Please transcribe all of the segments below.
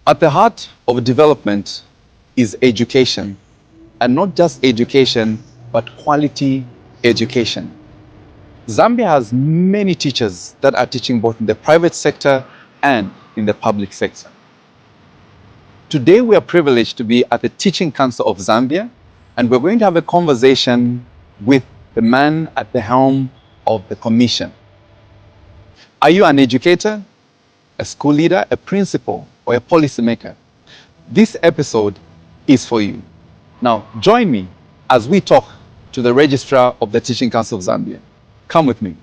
At the heart of development is education, and not just education, but quality education. Zambia has many teachers that are teaching both in the private sector and in the public sector. Today we are privileged to be at the Teaching Council of Zambia, and we're going to have a conversation with the man at the helm of the commission. Are you an educator, a school leader, a principal, or a policymaker? This episode is for you. Now, join me as we talk to the Registrar of the Teaching Council of Zambia. Come with me.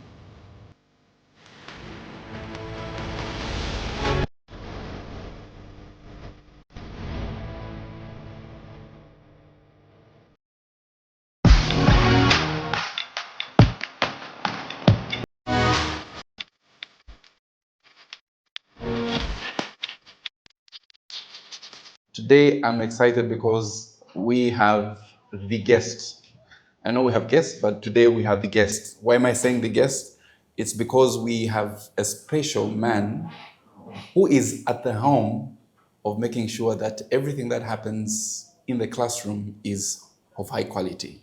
Today, I'm excited because we have the guest. I know we have guests, but today we have the guest. Why am I saying the guest? It's because we have a special man who is at the helm of making sure that everything that happens in the classroom is of high quality.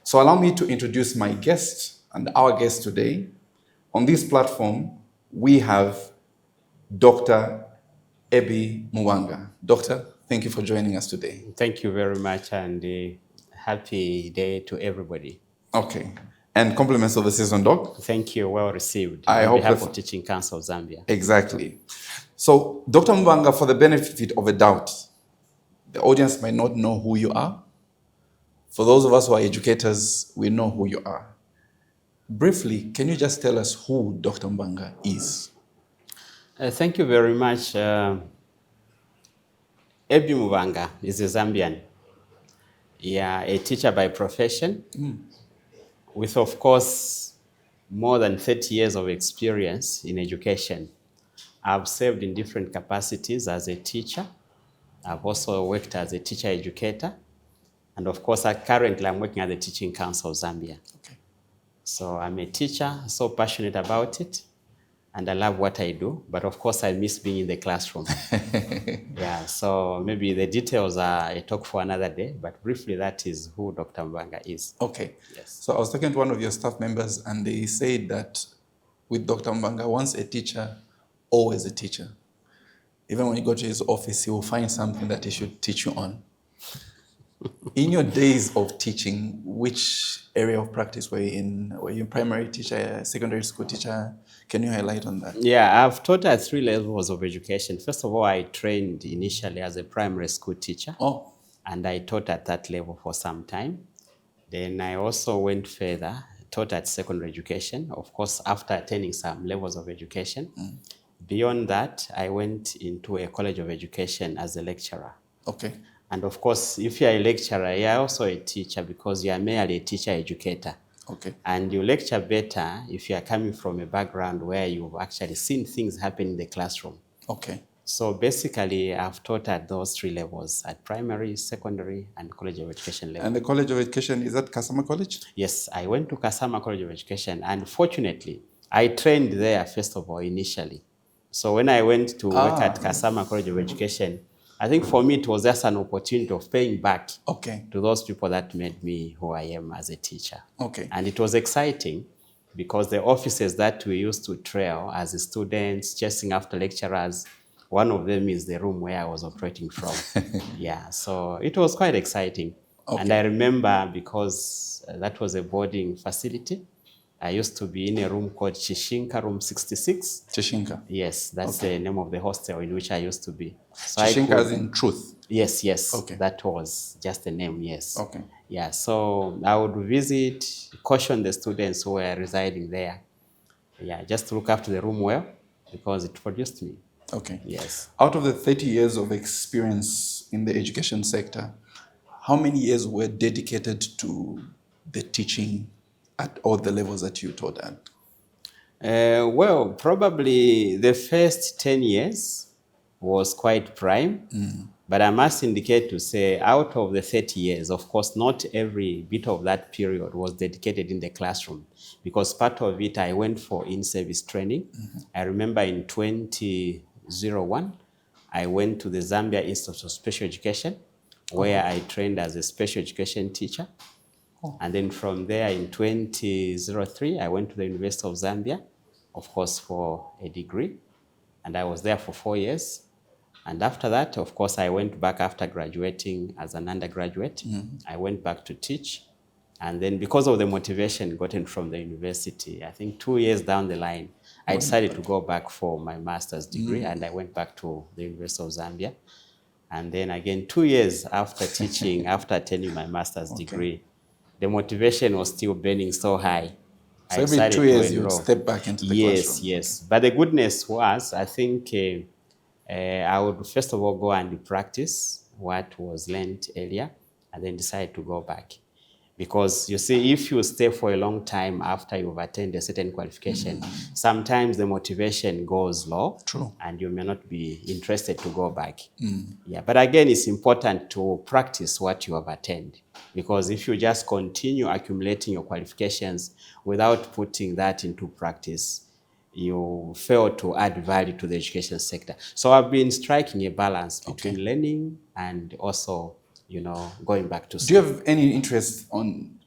So allow me to introduce my guest and our guest today. On this platform, we have Dr. Ebby Mubanda. Doctor, thank you for joining us today. Thank you very much, and happy day to everybody. Okay. And compliments of the season, Doc. Thank you, well received. I on hope behalf of Teaching Council of Zambia. Exactly. So, Dr. Mubanga, for the benefit of a doubt, the audience might not know who you are. For those of us who are educators, we know who you are. Briefly, can you just tell us who Dr. Mubanga is? Thank you very much. Ebby Mubanga is a Zambian. Yeah, a teacher by profession, with, of course, more than 30 years of experience in education. I've served in different capacities as a teacher. I've also worked as a teacher educator. And of course, currently I'm working at the Teaching Council of Zambia. Okay. So I'm a teacher, so passionate about it. And I love what I do, but of course I miss being in the classroom. Yeah, so maybe the details are a talk for another day, but briefly that is who Dr. Mubanga is. Okay. Yes. So I was talking to one of your staff members and they said that with Dr. Mubanga, once a teacher, always a teacher. Even when you go to his office, he will find something that he should teach you on. In your days of teaching, which area of practice were you in? Were you a primary teacher, secondary school teacher? Can you highlight on that? Yeah, I've taught at 3 levels of education. First of all, I trained initially as a primary school teacher. Oh. And I taught at that level for some time. Then I also went further, taught at secondary education, of course, after attaining some levels of education. Beyond that, I went into a college of education as a lecturer. Okay. And of course, if you're a lecturer, you're also a teacher because you are merely a teacher educator. Okay. And you lecture better if you are coming from a background where you've actually seen things happen in the classroom. Okay. So basically, I've taught at those 3 levels, at primary, secondary, and college of education level. And the college of education, is that Kasama College? Yes, I went to Kasama College of Education, and fortunately, I trained there first of all, initially. So when I went to work at Kasama College of Education, I think for me it was just an opportunity of paying back to those people that made me who I am as a teacher. Okay. And it was exciting because the offices that we used to trail as students, chasing after lecturers, one of them is the room where I was operating from. Yeah, so it was quite exciting. Okay. And I remember because that was a boarding facility, I used to be in a room called Chishinka, room 66. Chishinka? Yes, that's the name of the hostel in which I used to be. So Chishinka as in truth? Yes, yes. Okay. That was just the name, yes. Okay. Yeah, so I would visit, caution the students who were residing there. Yeah, just to look after the room well because it produced me. Okay. Yes. Out of the 30 years of experience in the education sector, how many years were dedicated to the teaching at all the levels that you taught at? Well, probably the first 10 years was quite prime. But I must indicate to say out of the 30 years, of course, not every bit of that period was dedicated in the classroom because part of it I went for in-service training. I remember in 2001, I went to the Zambia Institute of Special Education, where I trained as a special education teacher. And then from there in 2003, I went to the University of Zambia, of course, for a degree. And I was there for 4 years. And after that, of course, I went back after graduating as an undergraduate. I went back to teach. And then because of the motivation gotten from the university, I think 2 years down the line, I decided to go back for my master's degree, and I went back to the University of Zambia. And then again, 2 years after teaching, after attending my master's degree, the motivation was still burning so high. So every 2 years you step back into the classroom. Yes. But the goodness was, I think I would first of all go and practice what was learned earlier, and then decide to go back. Because you see, if you stay for a long time after you've attained a certain qualification, sometimes the motivation goes low. True. And you may not be interested to go back. Yeah, but again, it's important to practice what you have attained. Because if you just continue accumulating your qualifications without putting that into practice, you fail to add value to the education sector. So I've been striking a balance between learning and also, going back to school. Do you have any interest on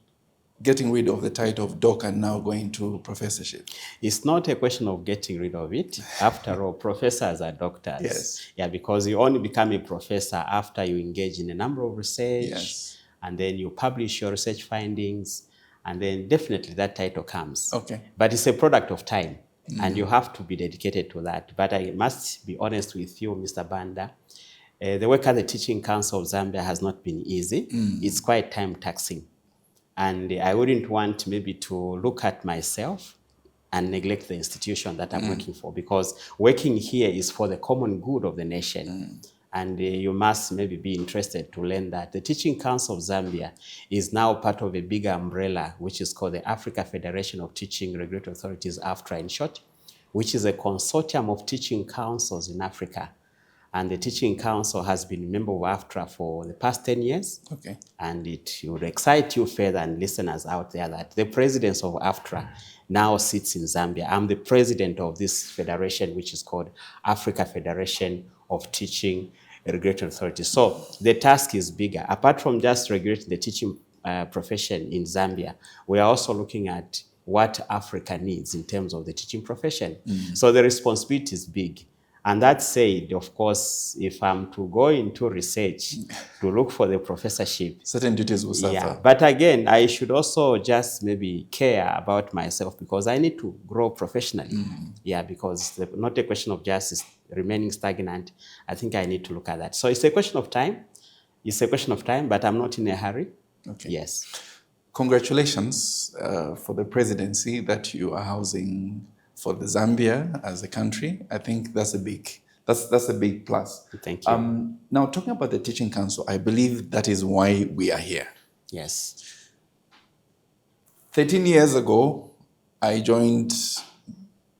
getting rid of the title of doc and now going to professorship? It's not a question of getting rid of it. After all, professors are doctors. Yes. Yeah, because you only become a professor after you engage in a number of research. Yes. And then you publish your research findings, and then definitely that title comes. Okay. But it's a product of time, and you have to be dedicated to that. But I must be honest with you, Mr. Banda, the work at the Teaching Council of Zambia has not been easy. It's quite time-taxing. And I wouldn't want maybe to look at myself and neglect the institution that I'm working for, because working here is for the common good of the nation. And you must maybe be interested to learn that the Teaching Council of Zambia is now part of a bigger umbrella, which is called the Africa Federation of Teaching Regulatory Authorities, AFTRA in short, which is a consortium of teaching councils in Africa. And the Teaching Council has been a member of AFTRA for the past 10 years. Okay. And it would excite you further and listeners out there that the president of AFTRA now sits in Zambia. I'm the president of this federation, which is called Africa Federation of Teaching Regulatory Authorities. So the task is bigger. Apart from just regulating the teaching profession in Zambia, we are also looking at what Africa needs in terms of the teaching profession. So the responsibility is big. And that said, of course, if I'm to go into research to look for the professorship, certain duties will suffer. Yeah, but again, I should also just maybe care about myself, because I need to grow professionally. Yeah, because not a question of just remaining stagnant. I think I need to look at that. So it's a question of time. It's a question of time, but I'm not in a hurry. Okay. Yes. Congratulations for the presidency that you are housing for the Zambia as a country. I think that's a big plus. Thank you. Now, talking about the Teaching Council, I believe that is why we are here. Yes. 13 years ago, I joined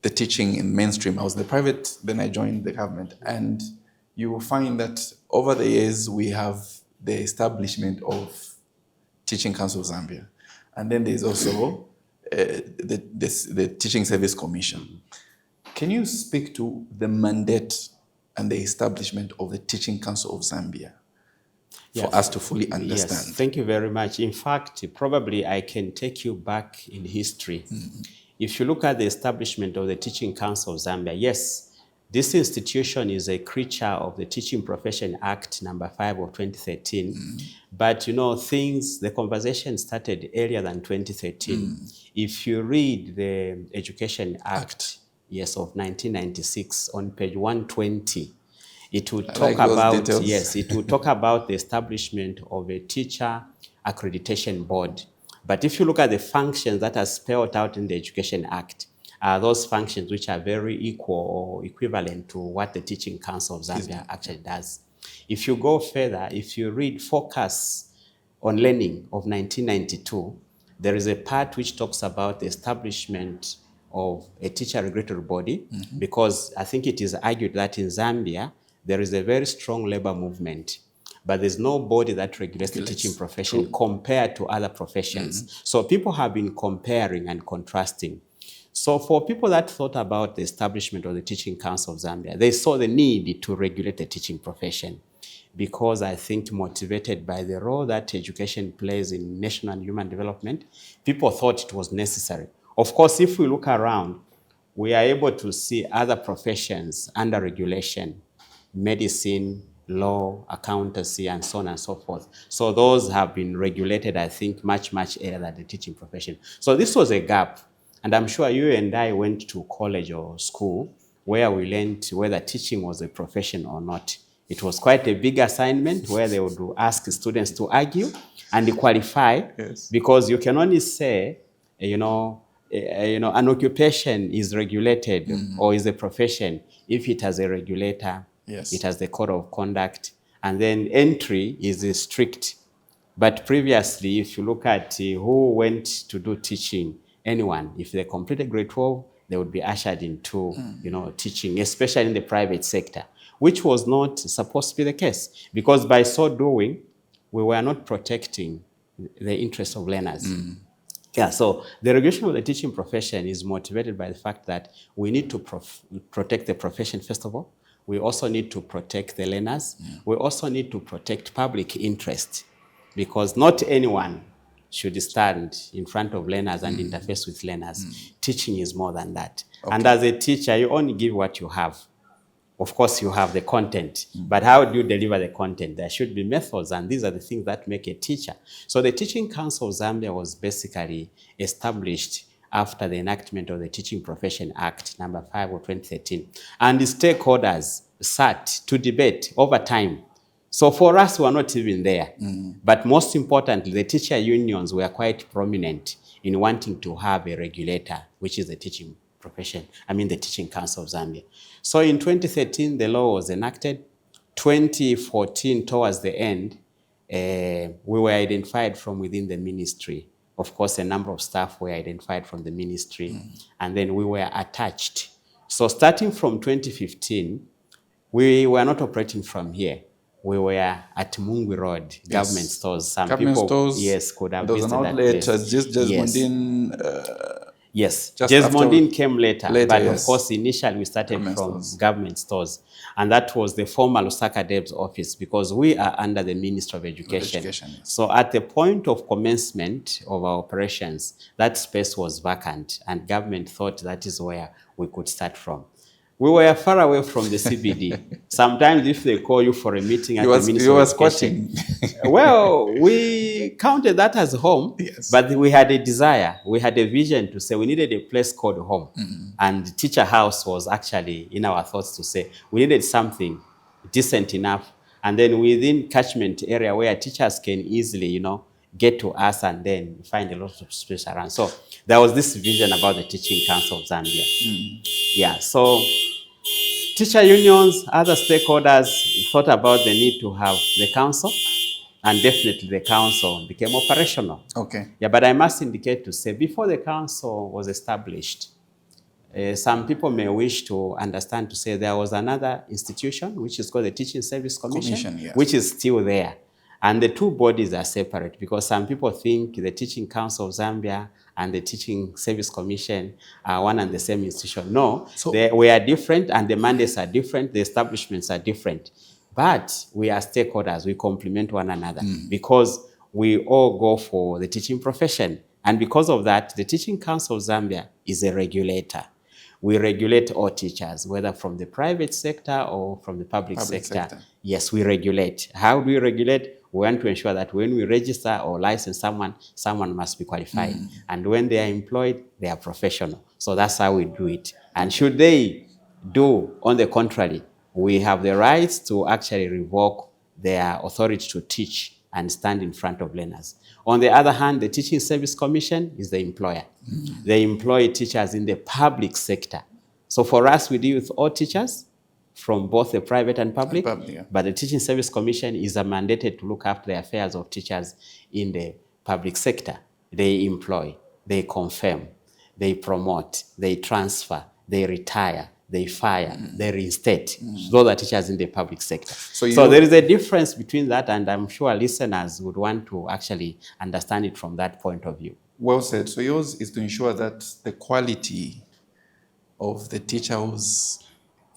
the teaching in mainstream. I was in the private, then I joined the government. And you will find that over the years, we have the establishment of Teaching Council of Zambia. And then there's also the Teaching Service Commission. Can you speak to the mandate and the establishment of the Teaching Council of Zambia for us to fully understand? Yes, thank you very much. In fact, probably I can take you back in history. If you look at the establishment of the Teaching Council of Zambia, yes, this institution is a creature of the Teaching Profession Act number 5 of 2013. But the conversation started earlier than 2013. If you read the Education Act, yes, of 1996 on page 120, it would talk about, it would talk about the establishment of a teacher accreditation board. But if you look at the functions that are spelled out in the Education Act, those functions which are very equal or equivalent to what the Teaching Council of Zambia actually does. If you go further, if you read Focus on Learning of 1992, there is a part which talks about the establishment of a teacher regulatory body, because I think it is argued that in Zambia, there is a very strong labor movement, but there's no body that regulates the teaching profession compared to other professions. So people have been comparing and contrasting. So for people that thought about the establishment of the Teaching Council of Zambia, they saw the need to regulate the teaching profession because I think motivated by the role that education plays in national and human development, people thought it was necessary. Of course, if we look around, we are able to see other professions under regulation, medicine, law, accountancy, and so on and so forth. So those have been regulated, I think, much earlier than the teaching profession. So this was a gap. And I'm sure you and I went to college or school where we learned whether teaching was a profession or not. It was quite a big assignment where they would ask students to argue and qualify, Yes. Because you can only say, an occupation is regulated or is a profession if it has a regulator, Yes. it has the code of conduct, and then entry is strict. But previously, if you look at who went to do teaching, anyone, if they completed grade 12, they would be ushered into, teaching, especially in the private sector, which was not supposed to be the case. Because by so doing, we were not protecting the interests of learners. Yeah, so the regulation of the teaching profession is motivated by the fact that we need to protect the profession, first of all. We also need to protect the learners. We also need to protect public interest, because not anyone should stand in front of learners and interface with learners. Teaching is more than that. Okay. And as a teacher, you only give what you have. Of course, you have the content, but how do you deliver the content? There should be methods, and these are the things that make a teacher. So the Teaching Council of Zambia was basically established after the enactment of the Teaching Profession Act, number 5 of 2013. And the stakeholders sat to debate over time. So for us, we are not even there. But most importantly, the teacher unions were quite prominent in wanting to have a regulator, which is the teaching profession, the Teaching Council of Zambia. So in 2013, the law was enacted. 2014, towards the end, we were identified from within the ministry. Of course, a number of staff were identified from the ministry, and then we were attached. So starting from 2015, we were not operating from here. We were at Mungwi Road, government stores. Some government people, stores, yes, could have there was visited an outlet, that place. just Yes. Mondin. Yes, Just Mondin came later, but yes. of course initially we started Government from stores. government stores, and that was the former Lusaka Deb's office, because we are under the Ministry of Education. Yes. So at the point of commencement of our operations, that space was vacant, and government thought that is where we could start from. We were far away from the CBD. Sometimes if they call you for a meeting at the Ministry of Education, well, we counted that as home, yes. But we had a desire, we had a vision to say we needed a place called home. And Teacher House was actually in our thoughts to say we needed something decent enough, and then within catchment area where teachers can easily, get to us and then find a lot of space around. So there was this vision about the Teaching Council of Zambia. Yeah, so teacher unions, other stakeholders thought about the need to have the council, and definitely the council became operational. Okay. Yeah, but I must indicate to say, before the council was established, some people may wish to understand to say there was another institution, which is called the Teaching Service Commission, yes. which is still there. And the two bodies are separate, because some people think the Teaching Council of Zambia and the Teaching Service Commission are one and the same institution. No, we are different, and the mandates are different, the establishments are different. But we are stakeholders, we complement one another, because we all go for the teaching profession. And because of that, the Teaching Council of Zambia is a regulator. We regulate all teachers, whether from the private sector or from the public sector. Yes, we regulate. How do we regulate? We want to ensure that when we register or license someone must be qualified. And when they are employed, they are professional. So that's how we do it. And should they do on the contrary, we have the rights to actually revoke their authority to teach and stand in front of learners. On the other hand, the Teaching Service Commission is the employer. They employ teachers in the public sector. So for us, we deal with all teachers from both the private and public, but the Teaching Service Commission is mandated to look after the affairs of teachers in the public sector. They employ, they confirm, they promote, they transfer, they retire, they fire, they reinstate. Those are teachers in the public sector. So there is a difference between that, and I'm sure listeners would want to actually understand it from that point of view. Well said. So yours is to ensure that the quality of the teacher who's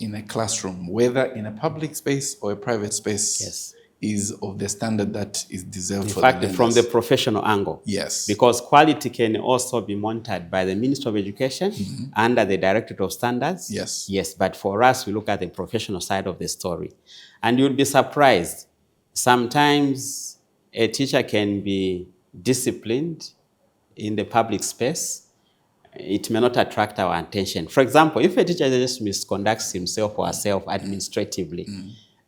in a classroom, whether in a public space or a private space, Yes. is of the standard that is deserved In for fact, the learners. from the professional angle. Yes. Because quality can also be monitored by the Ministry of Education under the Directorate of Standards. Yes. Yes, but for us, we look at the professional side of the story. And you'll be surprised. Sometimes a teacher can be disciplined in the public space. It may not attract our attention. For example, if a teacher just misconducts himself or herself administratively,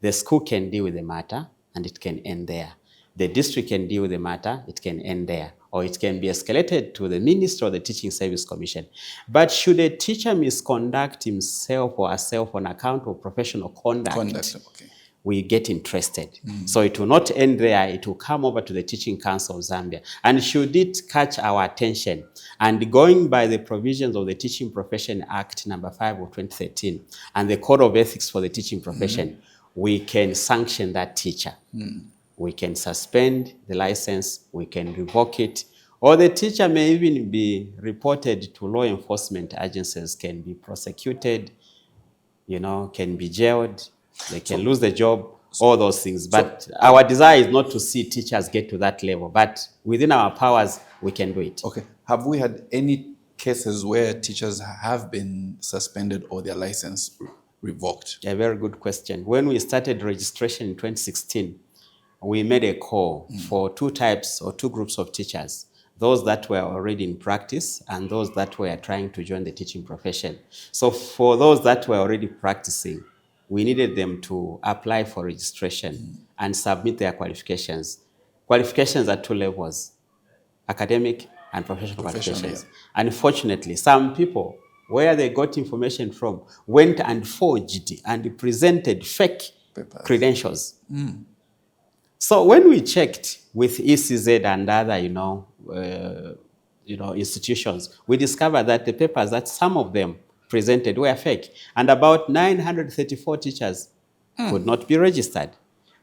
the school can deal with the matter and it can end there. The district can deal with the matter, it can end there. Or it can be escalated to the minister or the Teaching Service Commission. But should a teacher misconduct himself or herself on account of professional conduct, okay. we get interested. So it will not end there. It will come over to the Teaching Council of Zambia. And should it catch our attention, and going by the provisions of the Teaching Profession Act number 5 of 2013 and the Code of Ethics for the Teaching Profession, we can sanction that teacher. We can suspend the license, we can revoke it, or the teacher may even be reported to law enforcement agencies, can be prosecuted, can be jailed, they can lose the job, all those things. But our desire is not to see teachers get to that level, but within our powers, we can do it. Okay. Have we had any cases where teachers have been suspended or their license revoked? A very good question. When we started registration in 2016, we made a call for two types or two groups of teachers, those that were already in practice and those that were trying to join the teaching profession. So for those that were already practicing, we needed them to apply for registration and submit their qualifications. Qualifications at two levels, academic and professional qualifications. Yeah. Unfortunately, some people, where they got information from, went and forged and presented fake papers, credentials. So when we checked with ECZ and other, institutions, we discovered that the papers that some of them presented were fake, and about 934 teachers could not be registered.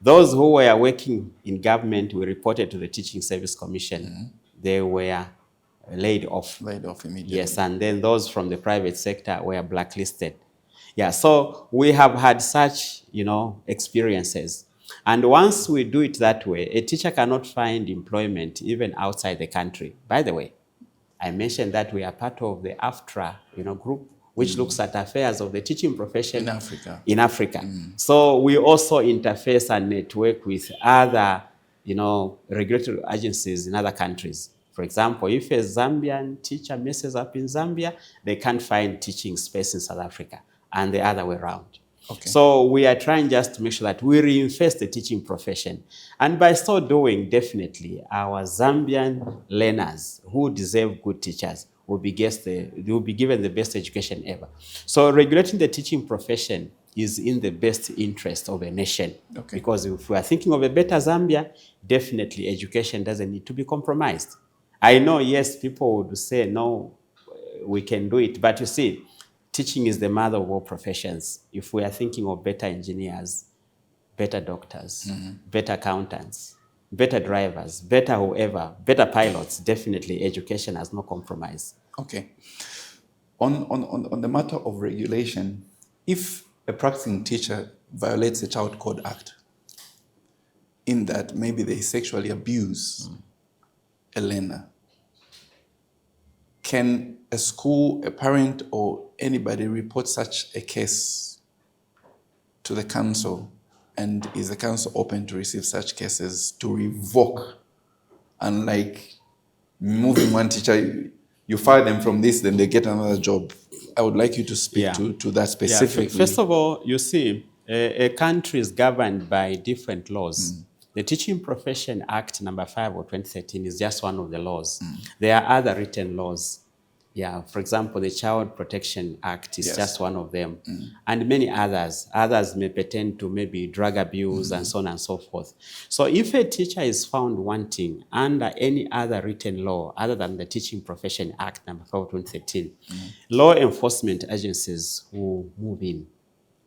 Those who were working in government, we reported to the Teaching Service Commission. They were laid off. Laid off immediately. Yes, and then those from the private sector were blacklisted. Yeah, so we have had such, experiences. And once we do it that way, a teacher cannot find employment even outside the country. By the way, I mentioned that we are part of the AFTRA, group, which looks at affairs of the teaching profession in Africa. So we also interface and network with other, regulatory agencies in other countries. For example, if a Zambian teacher messes up in Zambia, they can't find teaching space in South Africa, and the other way around. Okay. So we are trying just to make sure that we reinforce the teaching profession. And by so doing, definitely, our Zambian learners who deserve good teachers will be given the best education ever. So regulating the teaching profession is in the best interest of a nation. Okay. Because if we are thinking of a better Zambia, definitely education doesn't need to be compromised. I know, yes, people would say, no, we can do it. But you see, teaching is the mother of all professions. If we are thinking of better engineers, better doctors, better accountants, better drivers, better whoever, better pilots, definitely education has no compromise. Okay. On the matter of regulation, if a practicing teacher violates the Child Code Act, in that maybe they sexually abuse a learner, can a school, a parent, or anybody report such a case to the council? And is the council open to receive such cases to revoke? Unlike moving one teacher, you fire them from this, then they get another job. I would like you to speak to that specifically. Yeah. First of all, you see, a country is governed by different laws. The Teaching Profession Act number 5 of 2013 is just one of the laws. There are other written laws. Yeah, for example, the Child Protection Act is just one of them. And many others. Others may pertain to maybe drug abuse and so on and so forth. So if a teacher is found wanting under any other written law other than the Teaching Profession Act number 5 of 2013, law enforcement agencies will move in.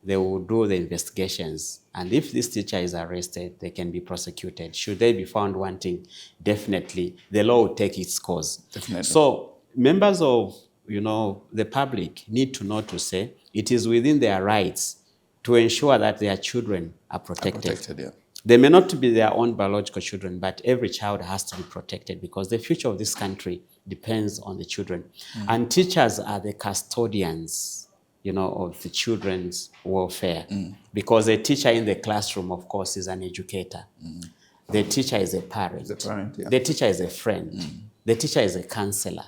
They will do the investigations. And if this teacher is arrested, they can be prosecuted. Should they be found wanting, definitely, the law will take its course. Definitely. So members of the public need to know to say it is within their rights to ensure that their children are protected. Yeah. They may not be their own biological children, but every child has to be protected because the future of this country depends on the children. And teachers are the custodians, of the children's welfare. Because a teacher in the classroom, of course, is an educator. The teacher is a parent. Yeah. The teacher is a friend. The teacher is a counselor.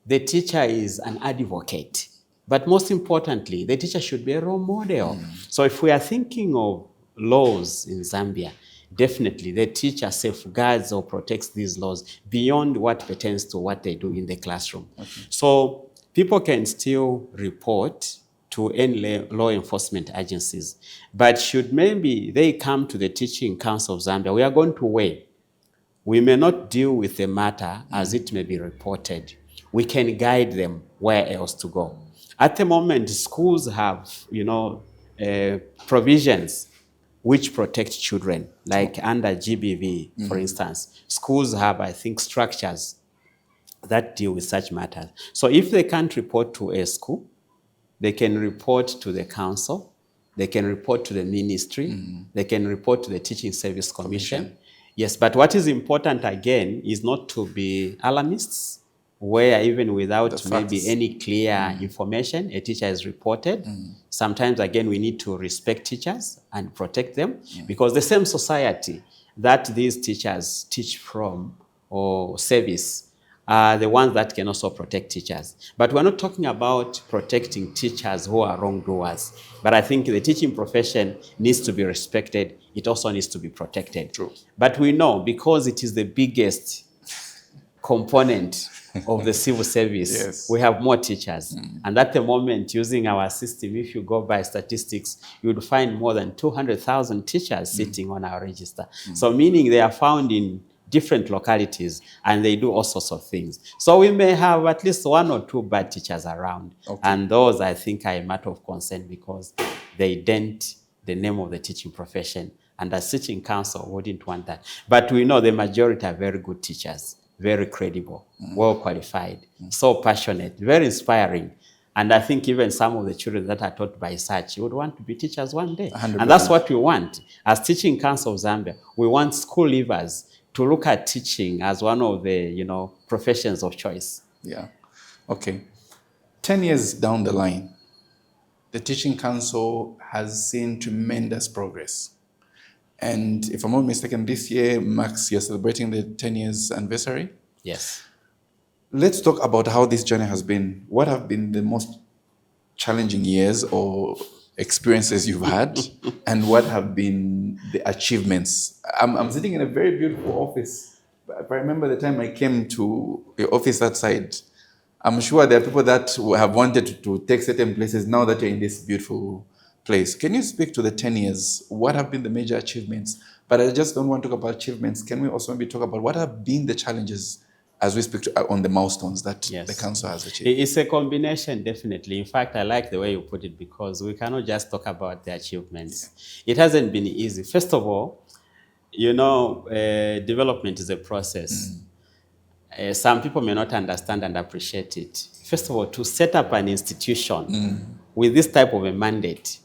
The teacher is an advocate. But most importantly, the teacher should be a role model. So if we are thinking of laws in Zambia, definitely the teacher safeguards or protects these laws beyond what pertains to what they do in the classroom. So people can still report to any law enforcement agencies, but should maybe they come to the Teaching Council of Zambia, we are going to weigh. We may not deal with the matter as it may be reported. We can guide them where else to go. At the moment, schools have, provisions which protect children, like under GBV, for instance. Schools have, I think, structures that deal with such matters. So if they can't report to a school, they can report to the council, they can report to the ministry, they can report to the Teaching Service Commission. Yes, but what is important again is not to be alarmists, where even without maybe any clear information, a teacher is reported. Sometimes, again, we need to respect teachers and protect them because the same society that these teachers teach from or service are the ones that can also protect teachers. But we're not talking about protecting teachers who are wrongdoers. But I think the teaching profession needs to be respected. It also needs to be protected. True. But we know because it is the biggest component of the civil service, we have more teachers. And at the moment, using our system, if you go by statistics, you would find more than 200,000 teachers sitting on our register. So meaning they are found in different localities and they do all sorts of things. So we may have at least one or two bad teachers around. And those, I think, are a matter of concern because they dent the name of the teaching profession. And the Teaching Council wouldn't want that. But we know the majority are very good teachers, very credible, well qualified, so passionate, very inspiring. And I think even some of the children that are taught by such would want to be teachers one day. 100%. And that's what we want. As Teaching Council of Zambia, we want school leavers to look at teaching as one of the, professions of choice. Yeah. Okay. 10 years down the line, the Teaching Council has seen tremendous progress. And if I'm not mistaken, this year marks you're celebrating the 10 years anniversary. Yes. Let's talk about how this journey has been. What have been the most challenging years or experiences you've had, and what have been the achievements? I'm sitting in a very beautiful office. If I remember the time I came to your office that side, I'm sure there are people that have wanted to take certain places now that you're in this beautiful place. Can you speak to the 10 years? What have been the major achievements? But I just don't want to talk about achievements. Can we also maybe talk about what have been the challenges as we speak on the milestones that the council has achieved? It's a combination, definitely. In fact, I like the way you put it because we cannot just talk about the achievements. It hasn't been easy. First of all, development is a process. Some people may not understand and appreciate it. First of all, to set up an institution with this type of a mandate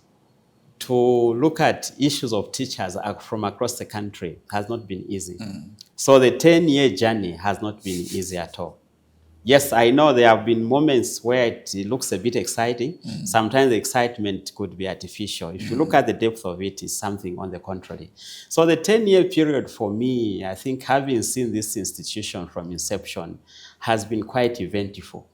to look at issues of teachers from across the country has not been easy. So the 10-year journey has not been easy at all. Yes, I know there have been moments where it looks a bit exciting. Sometimes the excitement could be artificial. If you look at the depth of it, it's something on the contrary. So the 10-year period for me, I think having seen this institution from inception has been quite eventful.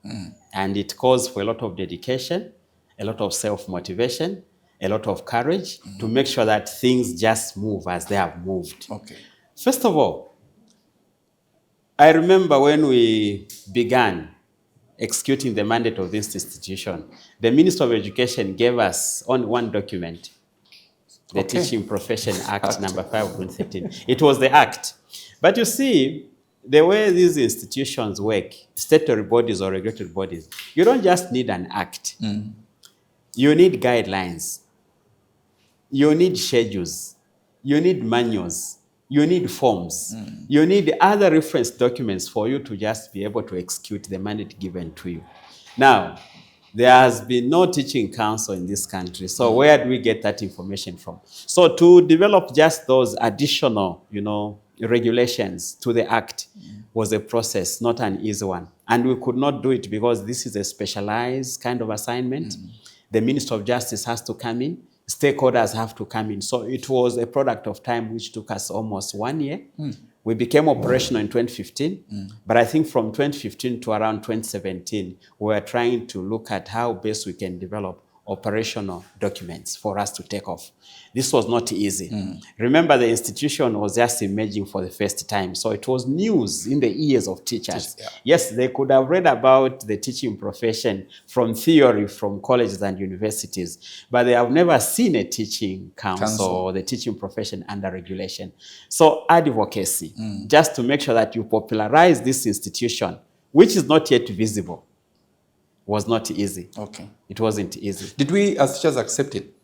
And it calls for a lot of dedication, a lot of self-motivation, a lot of courage to make sure that things just move as they have moved. Okay. First of all, I remember when we began executing the mandate of this institution, the Minister of Education gave us on one document, the Teaching Profession Act number 5 of 2013. It was the act. But you see, the way these institutions work, statutory bodies or regulatory bodies, you don't just need an act. You need guidelines. You need schedules. You need manuals. You need forms. You need other reference documents for you to just be able to execute the mandate given to you. Now, there has been no teaching council in this country. So where do we get that information from? So to develop just those additional, regulations to the act was a process, not an easy one. And we could not do it because this is a specialized kind of assignment. The Minister of Justice has to come in. Stakeholders have to come in. So it was a product of time which took us almost 1 year. We became operational in 2015, but I think from 2015 to around 2017, we were trying to look at how best we can develop operational documents for us to take off. This was not easy. Remember, the institution was just emerging for the first time, so it was news in the ears of teachers. Yes, they could have read about the teaching profession from theory from colleges and universities, but they have never seen a teaching council or the teaching profession under regulation. So advocacy, just to make sure that you popularize this institution, which is not yet visible, was not easy. Okay. It wasn't easy. Did we as teachers accept it?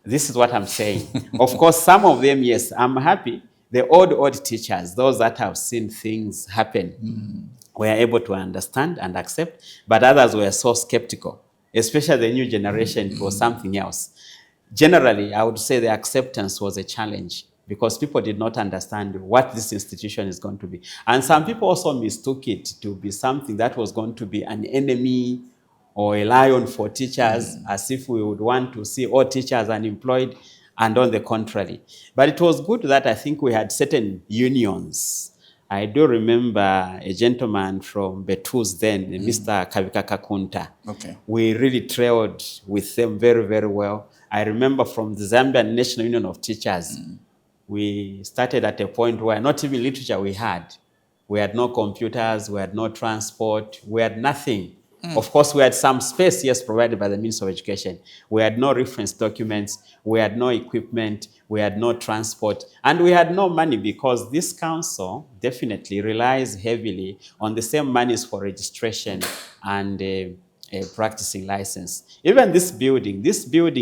This is what I'm saying. Of course, some of them, yes, I'm happy. The old teachers, those that have seen things happen, were able to understand and accept, but others were so skeptical, especially the new generation. It was something else. Generally, I would say the acceptance was a challenge because people did not understand what this institution is going to be. And some people also mistook it to be something that was going to be an enemy or a lion for teachers, as if we would want to see all teachers unemployed, and on the contrary. But it was good that I think we had certain unions. I do remember a gentleman from Betus then, Mr. Kavika Kakunta. Okay. We really trailed with them very, very well. I remember from the Zambian National Union of Teachers, we started at a point where not even literature we had. We had no computers, we had no transport, we had nothing. Of course, we had some space, yes, provided by the Ministry of Education. We had no reference documents, we had no equipment, we had no transport, and we had no money because this council definitely relies heavily on the same monies for registration and a practicing license. Even this building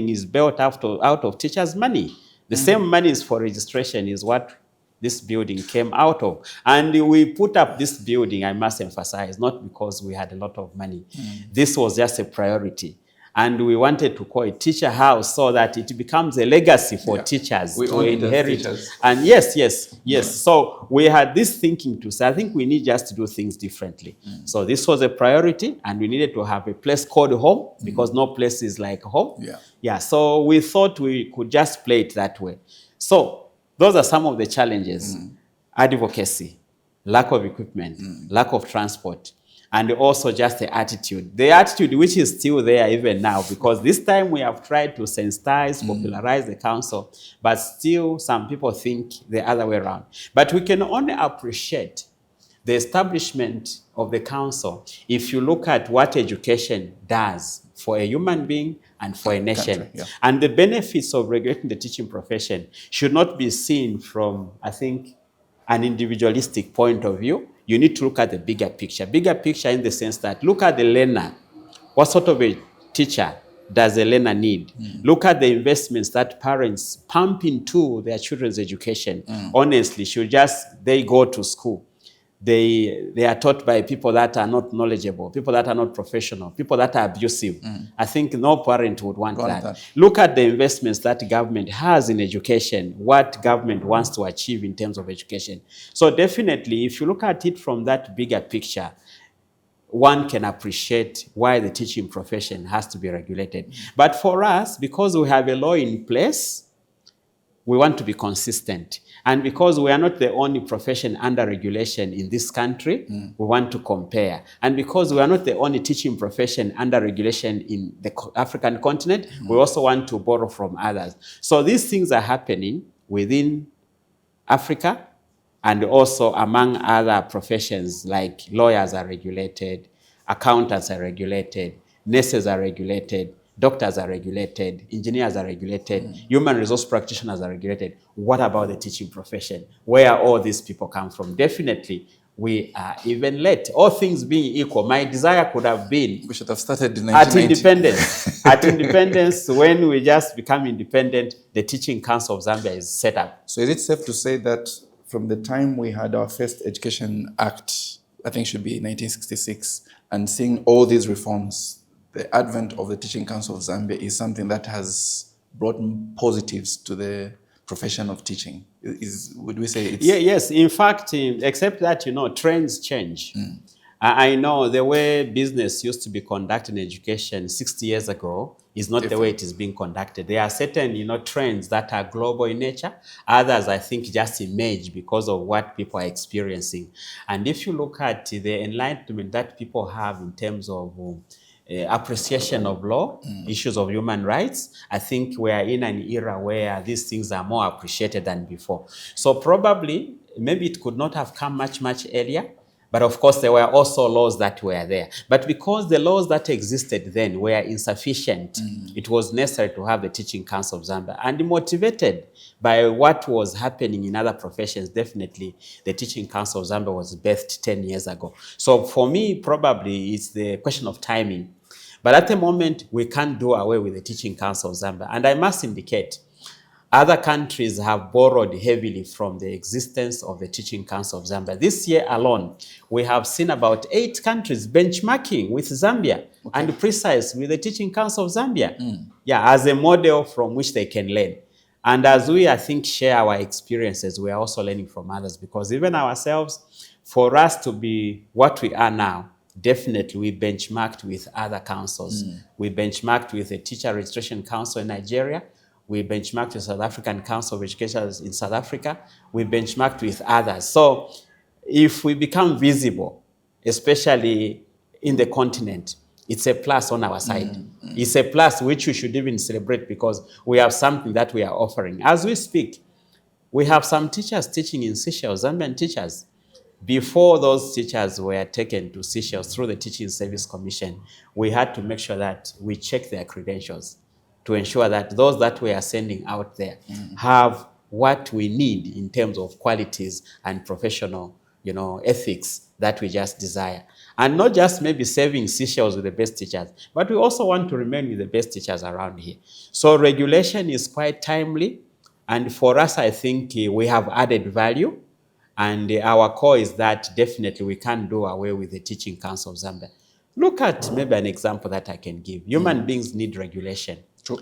is built out of teachers' money. The same monies for registration is what this building came out of. And we put up this building, I must emphasize, not because we had a lot of money. This was just a priority. And we wanted to call it Teacher House so that it becomes a legacy for teachers to inherit. And yes. So we had this thinking to say, I think we need just to do things differently. So this was a priority, and we needed to have a place called home because no place is like home. So we thought we could just play it that way. So those are some of the challenges. Advocacy, lack of equipment, lack of transport, and also just the attitude. The attitude which is still there even now, because this time we have tried to sensitize, popularize the council, but still some people think the other way around. But we can only appreciate the establishment of the council if you look at what education does for a human being and for a nation. And the benefits of regulating the teaching profession should not be seen from, I think, an individualistic point of view. You need to look at the bigger picture. Bigger picture in the sense that look at the learner. What sort of a teacher does the learner need? Look at the investments that parents pump into their children's education. Honestly, they go to school. They are taught by people that are not knowledgeable, people that are not professional, people that are abusive. I think no parent would want that. Look at the investments that government has in education, what government wants to achieve in terms of education. So definitely, if you look at it from that bigger picture, one can appreciate why the teaching profession has to be regulated. But for us, because we have a law in place, we want to be consistent. And because we are not the only profession under regulation in this country, we want to compare. And because we are not the only teaching profession under regulation in the African continent, we also want to borrow from others. So these things are happening within Africa and also among other professions, like lawyers are regulated, accountants are regulated, nurses are regulated, doctors are regulated, engineers are regulated, human resource practitioners are regulated. What about the teaching profession? Where all these people come from? Definitely, we are even late. All things being equal, my desire could have been we should have started in at independence. At independence, when we just become independent, the Teaching Council of Zambia is set up. So is it safe to say that from the time we had our first Education Act, I think should be 1966, and seeing all these reforms, the advent of the Teaching Council of Zambia is something that has brought positives to the profession of teaching. Would we say it's... Yeah, yes. In fact, except that, trends change. I know the way business used to be conducted in education 60 years ago is not the way it is being conducted. There are certain, trends that are global in nature. Others, I think, just emerge because of what people are experiencing. And if you look at the enlightenment that people have in terms of appreciation of law, issues of human rights, I think we are in an era where these things are more appreciated than before. So probably, maybe it could not have come much, much earlier. But of course, there were also laws that were there. But because the laws that existed then were insufficient, it was necessary to have the Teaching Council of Zambia. And motivated by what was happening in other professions, definitely the Teaching Council of Zambia was birthed 10 years ago. So for me, probably it's the question of timing. But at the moment, we can't do away with the Teaching Council of Zambia. And I must indicate, other countries have borrowed heavily from the existence of the Teaching Council of Zambia. This year alone, we have seen about 8 countries benchmarking with Zambia and precise with the Teaching Council of Zambia. Yeah, as a model from which they can learn. And as we, I think, share our experiences, we are also learning from others, because even ourselves, for us to be what we are now, definitely we benchmarked with other councils. We benchmarked with the Teacher Registration Council in Nigeria. We benchmarked with South African Council of Education in South Africa. We benchmarked with others. So if we become visible, especially in the continent, it's a plus on our side. It's a plus which we should even celebrate, because we have something that we are offering. As we speak, we have some teachers teaching in Seychelles, Zambian teachers. Before those teachers were taken to Seychelles through the Teaching Service Commission, we had to make sure that we check their credentials to ensure that those that we are sending out there have what we need in terms of qualities and professional, ethics that we just desire. And not just maybe saving Seychelles with the best teachers, but we also want to remain with the best teachers around here. So regulation is quite timely. And for us, I think we have added value. And our core is that definitely we can't do away with the Teaching Council of Zambia. Look at maybe an example that I can give. Human beings need regulation. True.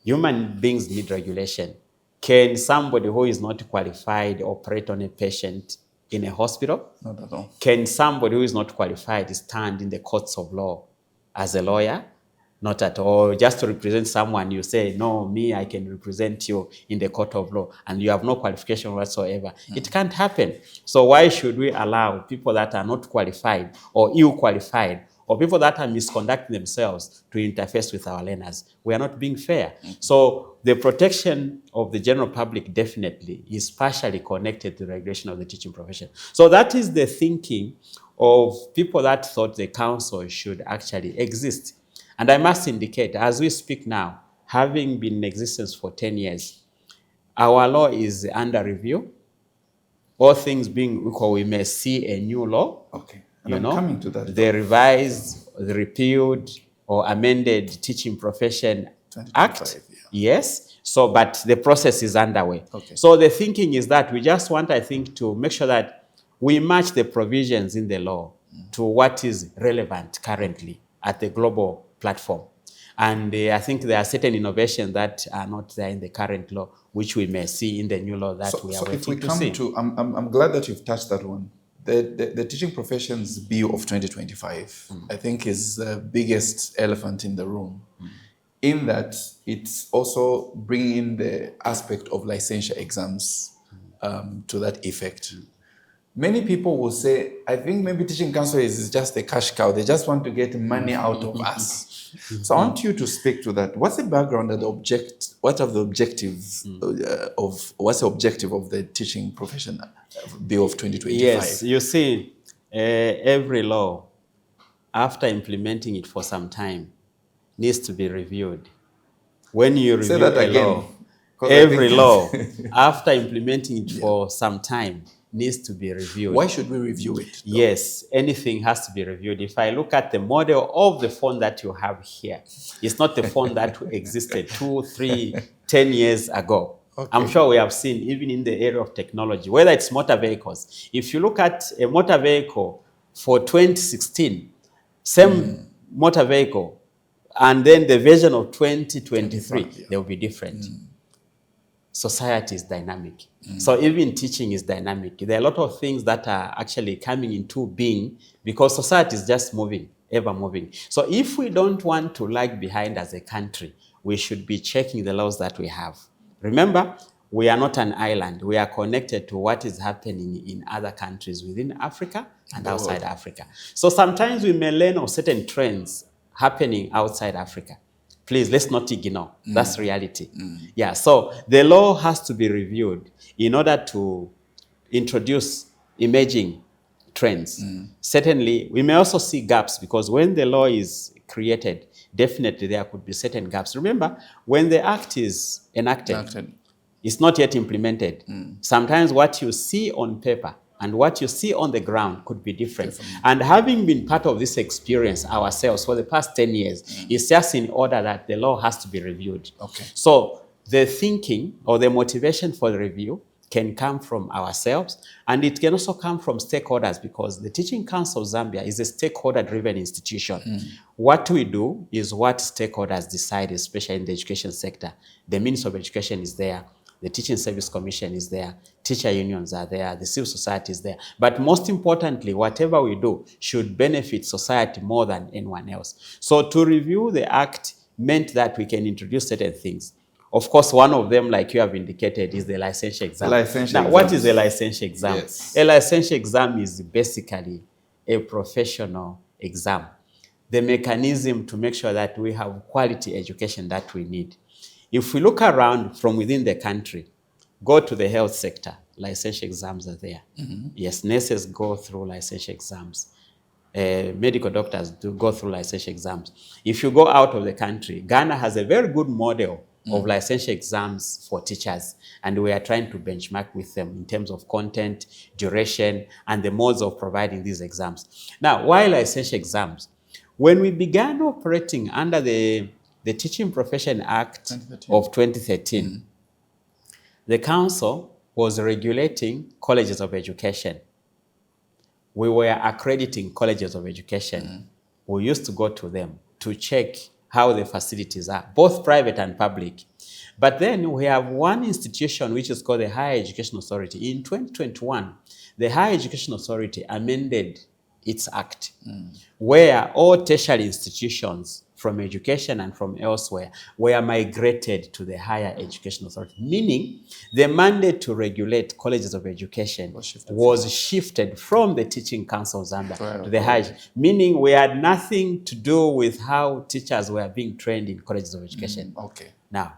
Human beings need regulation. Can somebody who is not qualified operate on a patient in a hospital? Not at all. Can somebody who is not qualified stand in the courts of law as a lawyer? Not at all. Just to represent someone, you say, no, me, I can represent you in the court of law, and you have no qualification whatsoever. It can't happen. So why should we allow people that are not qualified or ill-qualified, or people that are misconducting themselves, to interface with our learners? We are not being fair. So the protection of the general public definitely is partially connected to the regulation of the teaching profession. So that is the thinking of people that thought the council should actually exist. And I must indicate, as we speak now, having been in existence for 10 years, our law is under review. All things being equal, we may see a new law. Okay. And I'm coming to that. The revised, the repealed, or amended Teaching Profession Act. Yes. So, but the process is underway. Okay. So the thinking is that we just want, I think, to make sure that we match the provisions in the law to what is relevant currently at the global platform. And I think there are certain innovations that are not there in the current law, which we may see in the new law that we are waiting to see. I'm glad that you've touched that one. The Teaching Professions Bill of 2025, I think, is the biggest elephant in the room, in that it's also bringing in the aspect of licensure exams to that effect. Many people will say, I think maybe Teaching Council is just a cash cow. They just want to get money out of us. So I want you to speak to that. What's the background and what are the objectives what's the objective of the Teaching Profession Bill of 2025? Yes, you see, every law, after implementing it for some time, needs to be reviewed. When you review a law, every law, after implementing it for some time, needs to be reviewed. Why should we review it, though? Yes, anything has to be reviewed. If I look at the model of the phone that you have here, it's not the phone that existed 2, 3, 10 years ago. Okay. I'm sure we have seen, even in the area of technology, whether it's motor vehicles. If you look at a motor vehicle for 2016, same motor vehicle, and then the version of 2023, they will be different. Society is dynamic. So even teaching is dynamic. There are a lot of things that are actually coming into being because society is just moving, ever moving. So if we don't want to lag behind as a country, we should be checking the laws that we have. Remember, we are not an island. We are connected to what is happening in other countries within Africa and outside Africa. So sometimes we may learn of certain trends happening outside Africa. Please, let's not ignore. That's reality. Yeah, so the law has to be reviewed in order to introduce emerging trends. Certainly, we may also see gaps because when the law is created, definitely there could be certain gaps. Remember, when the act is enacted. It's not yet implemented. Sometimes what you see on paper and what you see on the ground could be different. And having been part of this experience ourselves for the past 10 years, it's just in order that the law has to be reviewed. So the thinking or the motivation for the review can come from ourselves, and it can also come from stakeholders because the Teaching Council of Zambia is a stakeholder-driven institution. What we do is what stakeholders decide, especially in the education sector. The Ministry of Education is there. The Teaching Service Commission is there, teacher unions are there, the civil society is there. But most importantly, whatever we do should benefit society more than anyone else. So to review the act meant that we can introduce certain things. Of course, one of them, like you have indicated, is the licensure exam. Now, what is a licensure exam? A licensure exam is basically a professional exam. The mechanism to make sure that we have quality education that we need. If we look around from within the country, go to the health sector, licensure exams are there. Yes, nurses go through licensure exams. Medical doctors do go through licensure exams. If you go out of the country, Ghana has a very good model of licensure exams for teachers, and we are trying to benchmark with them in terms of content, duration, and the modes of providing these exams. Now, why licensure exams? When we began operating under the Teaching Profession Act of 2013, the council was regulating colleges of education. We were accrediting colleges of education. We used to go to them to check how the facilities are, both private and public. But then we have one institution which is called the Higher Education Authority. In 2021, the Higher Education Authority amended its act, where all tertiary institutions from education and from elsewhere were migrated to the Higher Education Authority, meaning the mandate to regulate colleges of education was shifted from the Teaching Council of Zambia to the Higher, meaning we had nothing to do with how teachers were being trained in colleges of education. Now,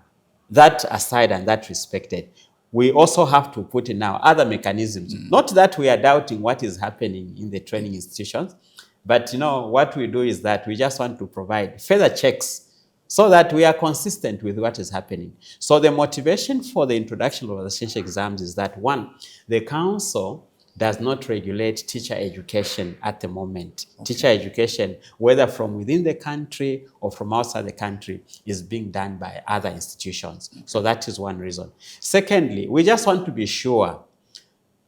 that aside and that respected, we also have to put in now other mechanisms. Not that we are doubting what is happening in the training institutions, but what we do is that we just want to provide further checks so that we are consistent with what is happening. So the motivation for the introduction of licensure exams is that, one, the council does not regulate teacher education at the moment. Teacher education, whether from within the country or from outside the country, is being done by other institutions. So that is one reason. Secondly, we just want to be sure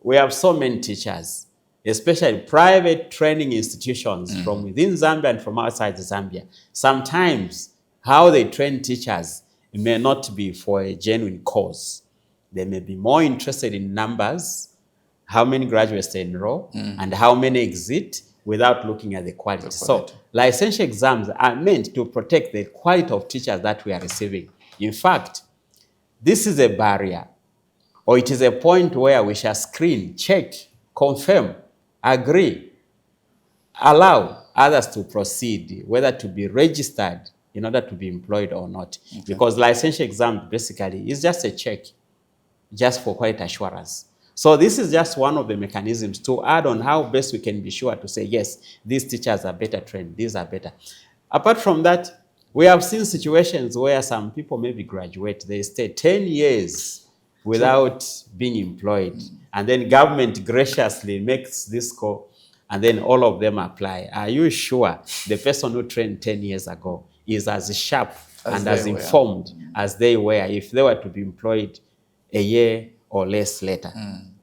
we have so many teachers, especially private training institutions from within Zambia and from outside Zambia. Sometimes how they train teachers may not be for a genuine cause. They may be more interested in numbers, how many graduates they enroll, and how many exit without looking at the quality. So licensure exams are meant to protect the quality of teachers that we are receiving. In fact, this is a barrier, or it is a point where we shall screen, check, confirm, agree, allow others to proceed, whether to be registered in order to be employed or not. Because licensure exam basically is just a check, just for quality assurance. So this is just one of the mechanisms to add on how best we can be sure to say, yes, these teachers are better trained, these are better. Apart from that, we have seen situations where some people maybe graduate, they stay 10 years without being employed. And then government graciously makes this call, and then all of them apply. Are you sure the person who trained 10 years ago is as sharp and as informed as they were if they were to be employed a year or less later?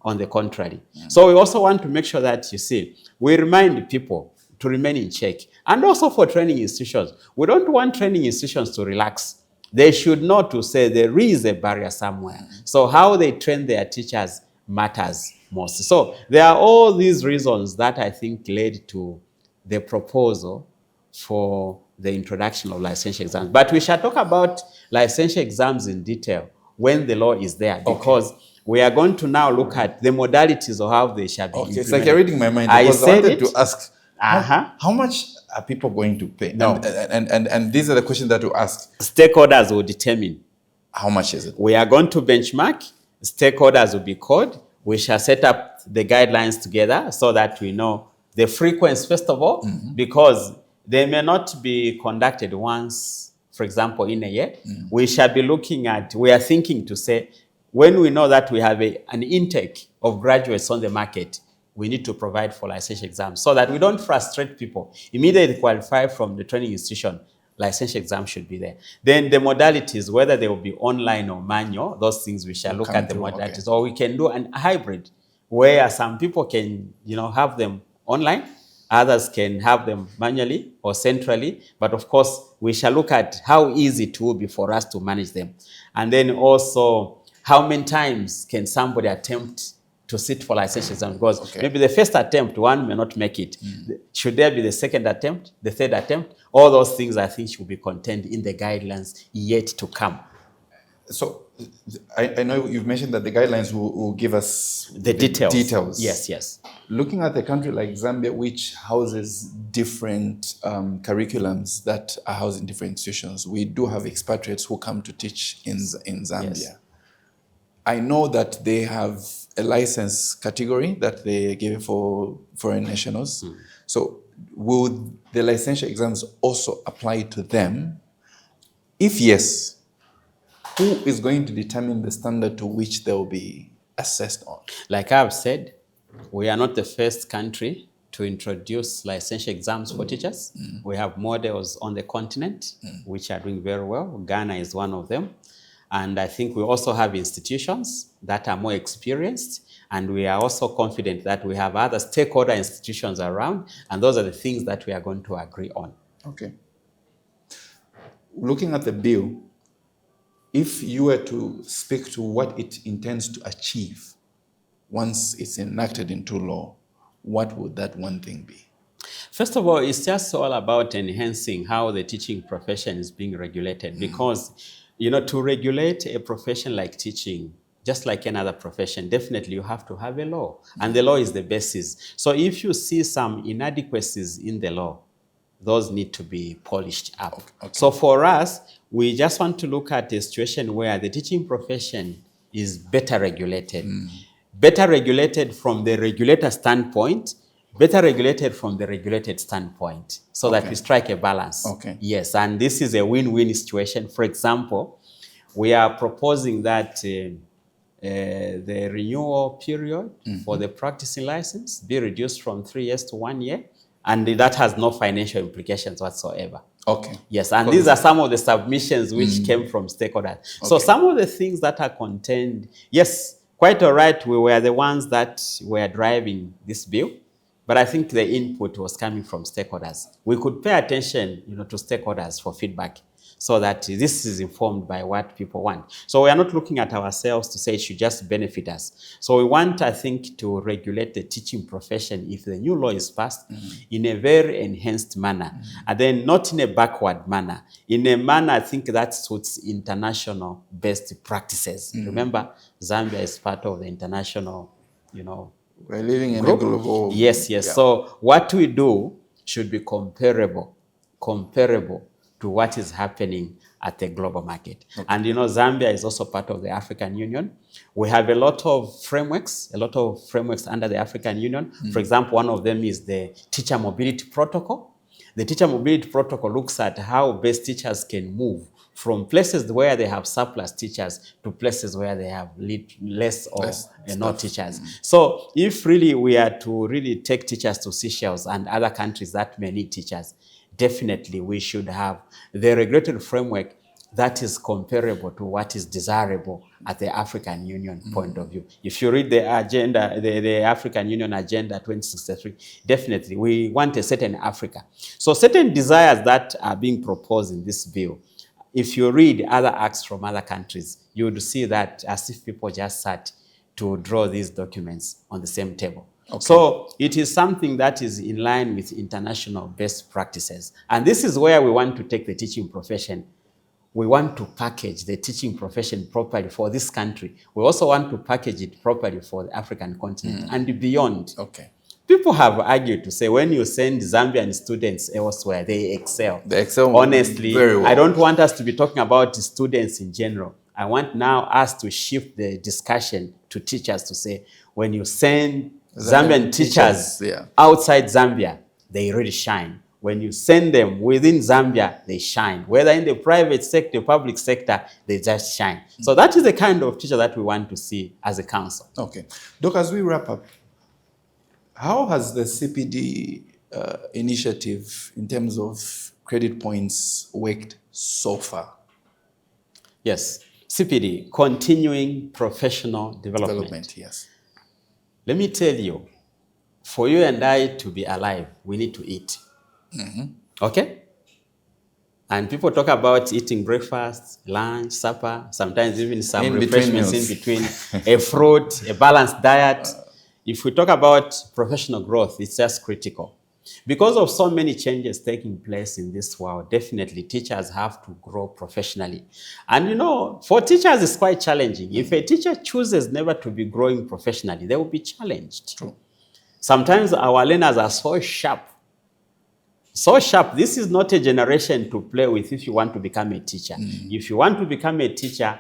On the contrary. So we also want to make sure that, you see, we remind people to remain in check. And also for training institutions, we don't want training institutions to relax. They should know to say there is a barrier somewhere. So how they train their teachers matters most. So there are all these reasons that I think led to the proposal for the introduction of licensure exams. But we shall talk about licensure exams in detail when the law is there, because we are going to now look at the modalities of how they shall be implemented. It's like you're reading my mind, because I wanted to ask, how much are people going to pay? No. And these are the questions that you ask. Stakeholders will determine. How much is it? We are going to benchmark. Stakeholders will be called. We shall set up the guidelines together so that we know the frequency, first of all, because they may not be conducted once, for example, in a year. We shall be looking at, we are thinking to say, when we know that we have an intake of graduates on the market, we need to provide for licensure exams so that we don't frustrate people. Immediately qualify from the training institution, licensure exam should be there. Then the modalities, whether they will be online or manual, those things we shall look at the modalities. Okay. Or we can do a hybrid where some people can, have them online, others can have them manually or centrally. But of course, we shall look at how easy it will be for us to manage them. And then also, how many times can somebody attempt to sit for licensure exam? Because maybe the first attempt, one may not make it. Should there be the second attempt, the third attempt? All those things, I think, should be contained in the guidelines yet to come. So I know you've mentioned that the guidelines will give us the details. Yes. Looking at a country like Zambia, which houses different curriculums that are housed in different institutions, we do have expatriates who come to teach in Zambia. Yes. I know that they have a license category that they give for foreign nationals. So will the licensure exams also apply to them? If yes, who is going to determine the standard to which they will be assessed on? Like I've said, we are not the first country to introduce licensure exams for teachers. We have models on the continent which are doing very well. Ghana is one of them. And I think we also have institutions that are more experienced, and we are also confident that we have other stakeholder institutions around, and those are the things that we are going to agree on. Okay. Looking at the bill, if you were to speak to what it intends to achieve once it's enacted into law, what would that one thing be? First of all, it's just all about enhancing how the teaching profession is being regulated, because to regulate a profession like teaching, just like another profession, definitely you have to have a law. And the law is the basis. So if you see some inadequacies in the law, those need to be polished up. Okay. So for us, we just want to look at a situation where the teaching profession is better regulated. Better regulated from the regulator standpoint, better regulated from the regulated standpoint, so that we strike a balance. Yes, and this is a win-win situation. For example, we are proposing that the renewal period for the practicing license be reduced from 3 years to 1 year, and that has no financial implications whatsoever. Yes, and these are some of the submissions which came from stakeholders. So some of the things that are contained, yes, quite all right, we were the ones that were driving this bill. But I think the input was coming from stakeholders. We could pay attention, to stakeholders for feedback, so that this is informed by what people want. So we are not looking at ourselves to say it should just benefit us. So we want, I think, to regulate the teaching profession, if the new law is passed, in a very enhanced manner, and then not in a backward manner, in a manner, I think, that suits international best practices. Remember, Zambia is part of the international, we're living in a global... Yes. Yeah. So what we do should be comparable to what is happening at the global market. And Zambia is also part of the African Union. We have a lot of frameworks under the African Union. For example, one of them is the Teacher Mobility Protocol. The Teacher Mobility Protocol looks at how best teachers can move from places where they have surplus teachers to places where they have less or no teachers. So if really we are to really take teachers to Seychelles and other countries that may need teachers, definitely we should have the regulatory framework that is comparable to what is desirable at the African Union point of view. If you read the agenda, the African Union Agenda 2063, definitely we want a certain Africa. So certain desires that are being proposed in this bill, if you read other acts from other countries, you would see that as if people just sat to draw these documents on the same table. Okay. So it is something that is in line with international best practices. And this is where we want to take the teaching profession. We want to package the teaching profession properly for this country. We also want to package it properly for the African continent and beyond. Okay. People have argued to say when you send Zambian students elsewhere, they excel. They excel honestly, very well. I don't want us to be talking about students in general. I want now us to shift the discussion to teachers to say, when you send Zambian teachers outside Zambia, they really shine. When you send them within Zambia, they shine. Whether in the private sector, public sector, they just shine. So that is the kind of teacher that we want to see as a council. Okay. Doc, as we wrap up, how has the CPD initiative in terms of credit points worked so far? Yes. CPD, continuing professional development. Yes. Let me tell you, for you and I to be alive, we need to eat. Okay? And people talk about eating breakfast, lunch, supper, sometimes even some refreshments in between, a fruit, a balanced diet. If we talk about professional growth, it's just critical. Because of so many changes taking place in this world, definitely teachers have to grow professionally. And you know, for teachers, it's quite challenging. If a teacher chooses never to be growing professionally, they will be challenged. True. Sometimes our learners are so sharp. So sharp. This is not a generation to play with if you want to become a teacher. If you want to become a teacher,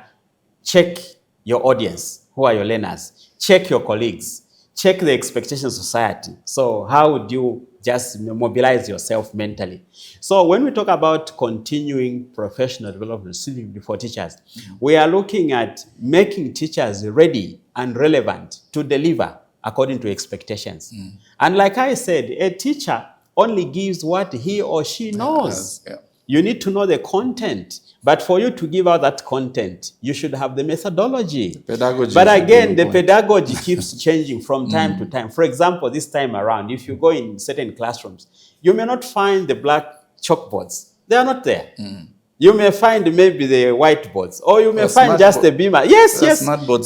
check your audience. Who are your learners? Check your colleagues. Check the expectations of society. So how would you just mobilize yourself mentally? So when we talk about continuing professional development specifically for teachers, we are looking at making teachers ready and relevant to deliver according to expectations. And like I said, a teacher only gives what he or she knows. You need to know the content. But for you to give out that content, you should have the methodology. Pedagogy. But again, the pedagogy keeps changing from time to time. For example, this time around, if you go in certain classrooms, you may not find the black chalkboards. They are not there. You may find maybe the whiteboards, or you may find just the beamer. Yes.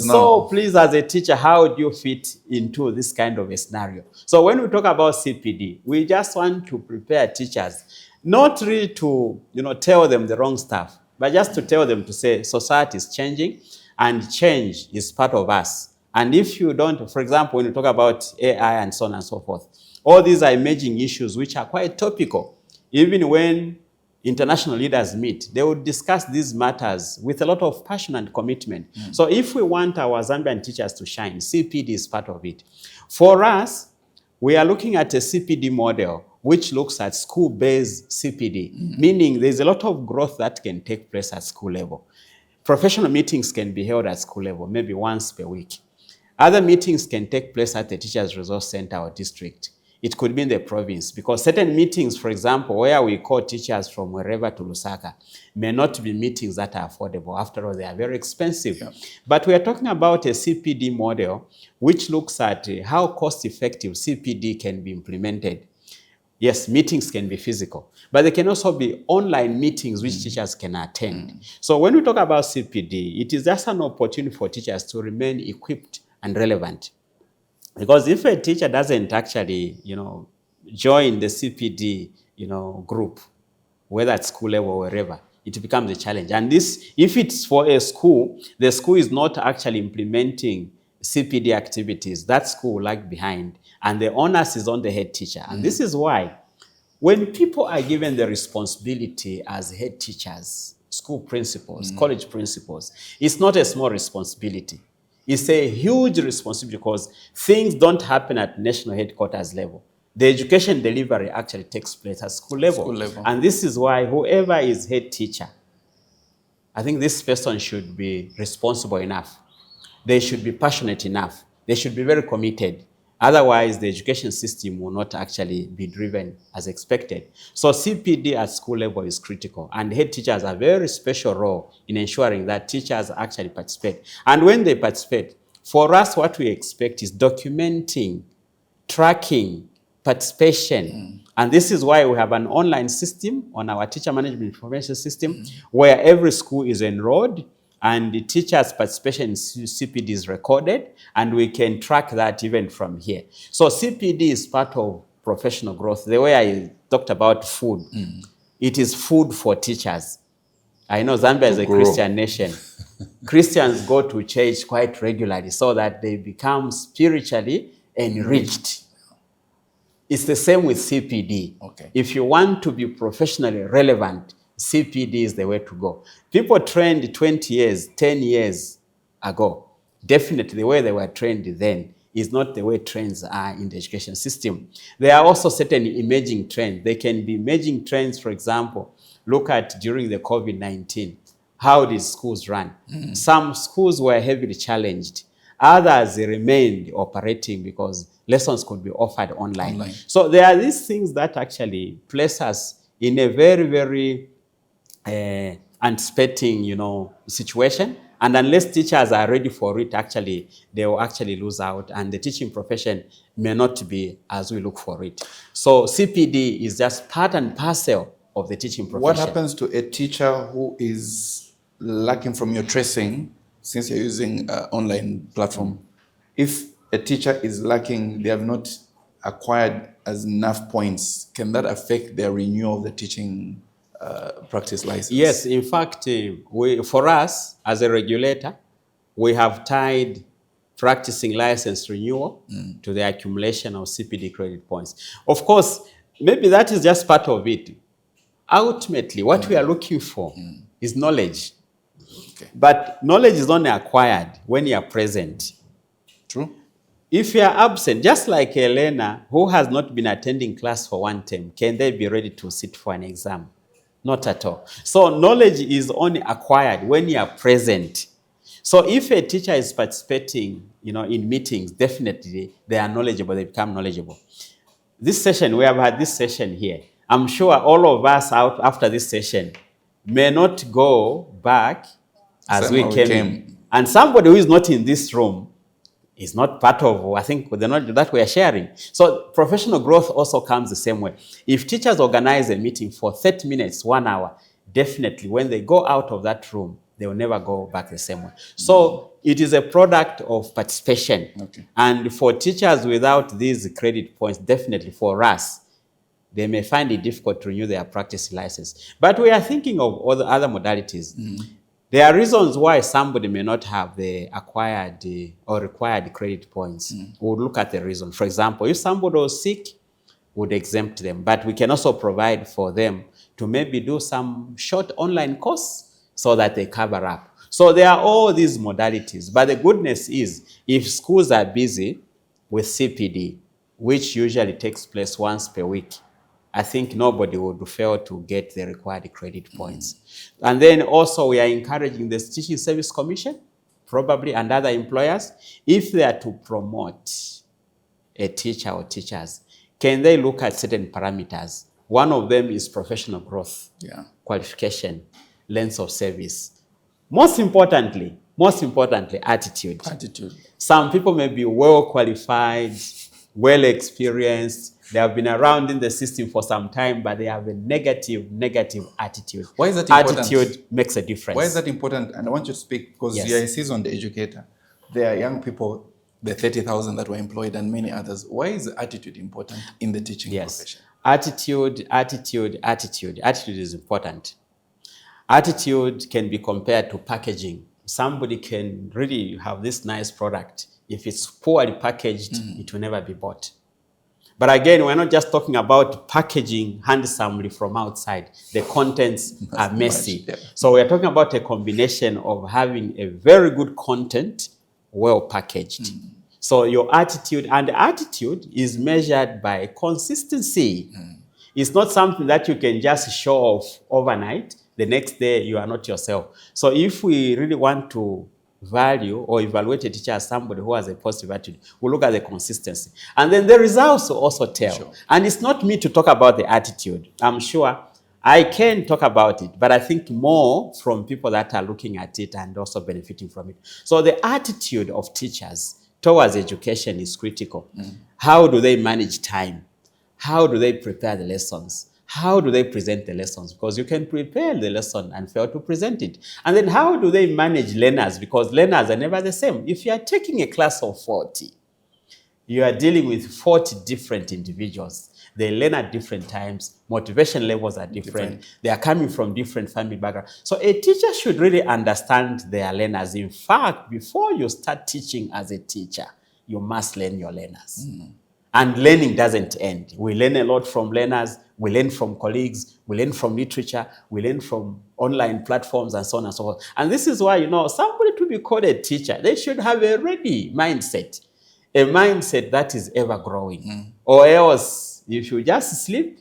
So please, as a teacher, how do you fit into this kind of a scenario? So when we talk about CPD, we just want to prepare teachers, not really to tell them the wrong stuff, but just to tell them to say society is changing and change is part of us. And if you don't, for example, when you talk about AI and so on and so forth, all these are emerging issues which are quite topical. Even when international leaders meet, they will discuss these matters with a lot of passion and commitment. So if we want our Zambian teachers to shine, CPD is part of it. For us, we are looking at a CPD model which looks at school-based CPD, meaning there's a lot of growth that can take place at school level. Professional meetings can be held at school level, maybe once per week. Other meetings can take place at the Teachers Resource Center or district. It could be in the province, because certain meetings, for example, where we call teachers from wherever to Lusaka, may not be meetings that are affordable. After all, they are very expensive. But we are talking about a CPD model which looks at how cost-effective CPD can be implemented. Yes, meetings can be physical, but they can also be online meetings which teachers can attend. So when we talk about CPD, it is just an opportunity for teachers to remain equipped and relevant. Because if a teacher doesn't actually, join the CPD, group, whether at school level or wherever, it becomes a challenge. And this, if it's for a school, the school is not actually implementing CPD activities, that school will lag behind, and the onus is on the head teacher. And this is why, when people are given the responsibility as head teachers, school principals, college principals, it's not a small responsibility. It's a huge responsibility, because things don't happen at national headquarters level. The education delivery actually takes place at school level. And this is why whoever is head teacher, I think this person should be responsible enough. They should be passionate enough. They should be very committed. Otherwise, the education system will not actually be driven as expected. So CPD at school level is critical, and head teachers have a very special role in ensuring that teachers actually participate. And when they participate, for us, what we expect is documenting, tracking, participation. And this is why we have an online system on our teacher management information system where every school is enrolled and the teachers' participation in CPD is recorded, and we can track that even from here. So CPD is part of professional growth. The way I talked about food, it is food for teachers. I know Zambia is a Christian nation. Christians go to church quite regularly so that they become spiritually enriched. It's the same with CPD. Okay. If you want to be professionally relevant, CPD is the way to go. People trained 20 years, 10 years ago. Definitely the way they were trained then is not the way trends are in the education system. There are also certain emerging trends. They can be emerging trends, for example, look at during the COVID-19, how did schools run? Some schools were heavily challenged. Others remained operating because lessons could be offered online. So there are these things that actually place us in a very, very anticipating, situation. And unless teachers are ready for it, actually, they will actually lose out, and the teaching profession may not be as we look for it. So CPD is just part and parcel of the teaching profession. What happens to a teacher who is lacking from your tracing, since you're using an online platform? If a teacher is lacking, they have not acquired as enough points, can that affect their renewal of the teaching practice license? Yes, in fact, for us as a regulator, we have tied practicing license renewal to the accumulation of CPD credit points. Of course, maybe that is just part of it. Ultimately, what we are looking for is knowledge. Okay. But knowledge is only acquired when you are present. True. If you are absent, just like a learner who has not been attending class for one term, can they be ready to sit for an exam? Not at all. So knowledge is only acquired when you are present. So if a teacher is participating, in meetings, definitely they are knowledgeable, they become knowledgeable. This session, we have had this session here. I'm sure all of us out after this session may not go back as we came. And somebody who is not in this room is not part of, I think, the knowledge that we are sharing. So professional growth also comes the same way. If teachers organize a meeting for 30 minutes, 1 hour, definitely when they go out of that room, they will never go back the same way. So it is a product of participation. Okay. And for teachers without these credit points, definitely for us, they may find it difficult to renew their practice license. But we are thinking of other modalities. There are reasons why somebody may not have the acquired or required credit points. We'll look at the reason. For example, if somebody was sick, would exempt them. But we can also provide for them to maybe do some short online course so that they cover up. So there are all these modalities. But the goodness is, if schools are busy with CPD, which usually takes place once per week, I think nobody would fail to get the required credit points. And then also we are encouraging the Teaching Service Commission, probably, and other employers, if they are to promote a teacher or teachers, can they look at certain parameters? One of them is professional growth, qualification, length of service. Most importantly, attitude. Some people may be well qualified, well experienced, they have been around in the system for some time, but they have a negative attitude. Why is that important? Attitude makes a difference. Why is that important? And I want you to speak because you are a seasoned educator. There are young people, the 30,000 that were employed and many others. Why is attitude important in the teaching profession? Attitude is important. Attitude can be compared to packaging. Somebody can really have this nice product. If it's poorly packaged, it will never be bought. But again, we're not just talking about packaging handsomely from outside. The contents are messy. So we're talking about a combination of having a very good content, well packaged. So your attitude, and the attitude is measured by consistency. It's not something that you can just show off overnight. The next day, you are not yourself. So if we really want to value or evaluate a teacher as somebody who has a positive attitude, we look at the consistency. And then the results will also tell. Sure. And it's not me to talk about the attitude. I'm sure I can talk about it, but I think more from people that are looking at it and also benefiting from it. So the attitude of teachers towards education is critical. How do they manage time? How do they prepare the lessons? How do they present the lessons? Because you can prepare the lesson and fail to present it. And then how do they manage learners? Because learners are never the same. If you are taking a class of 40, you are dealing with 40 different individuals. They learn at different times. Motivation levels are different. They are coming from different family backgrounds. So a teacher should really understand their learners. In fact, before you start teaching as a teacher, you must learn your learners. And learning doesn't end. We learn a lot from learners. We learn from colleagues. We learn from literature. We learn from online platforms and so on and so forth. And this is why, somebody to be called a teacher, they should have a ready mindset. A mindset that is ever growing. Or else, if you just sleep,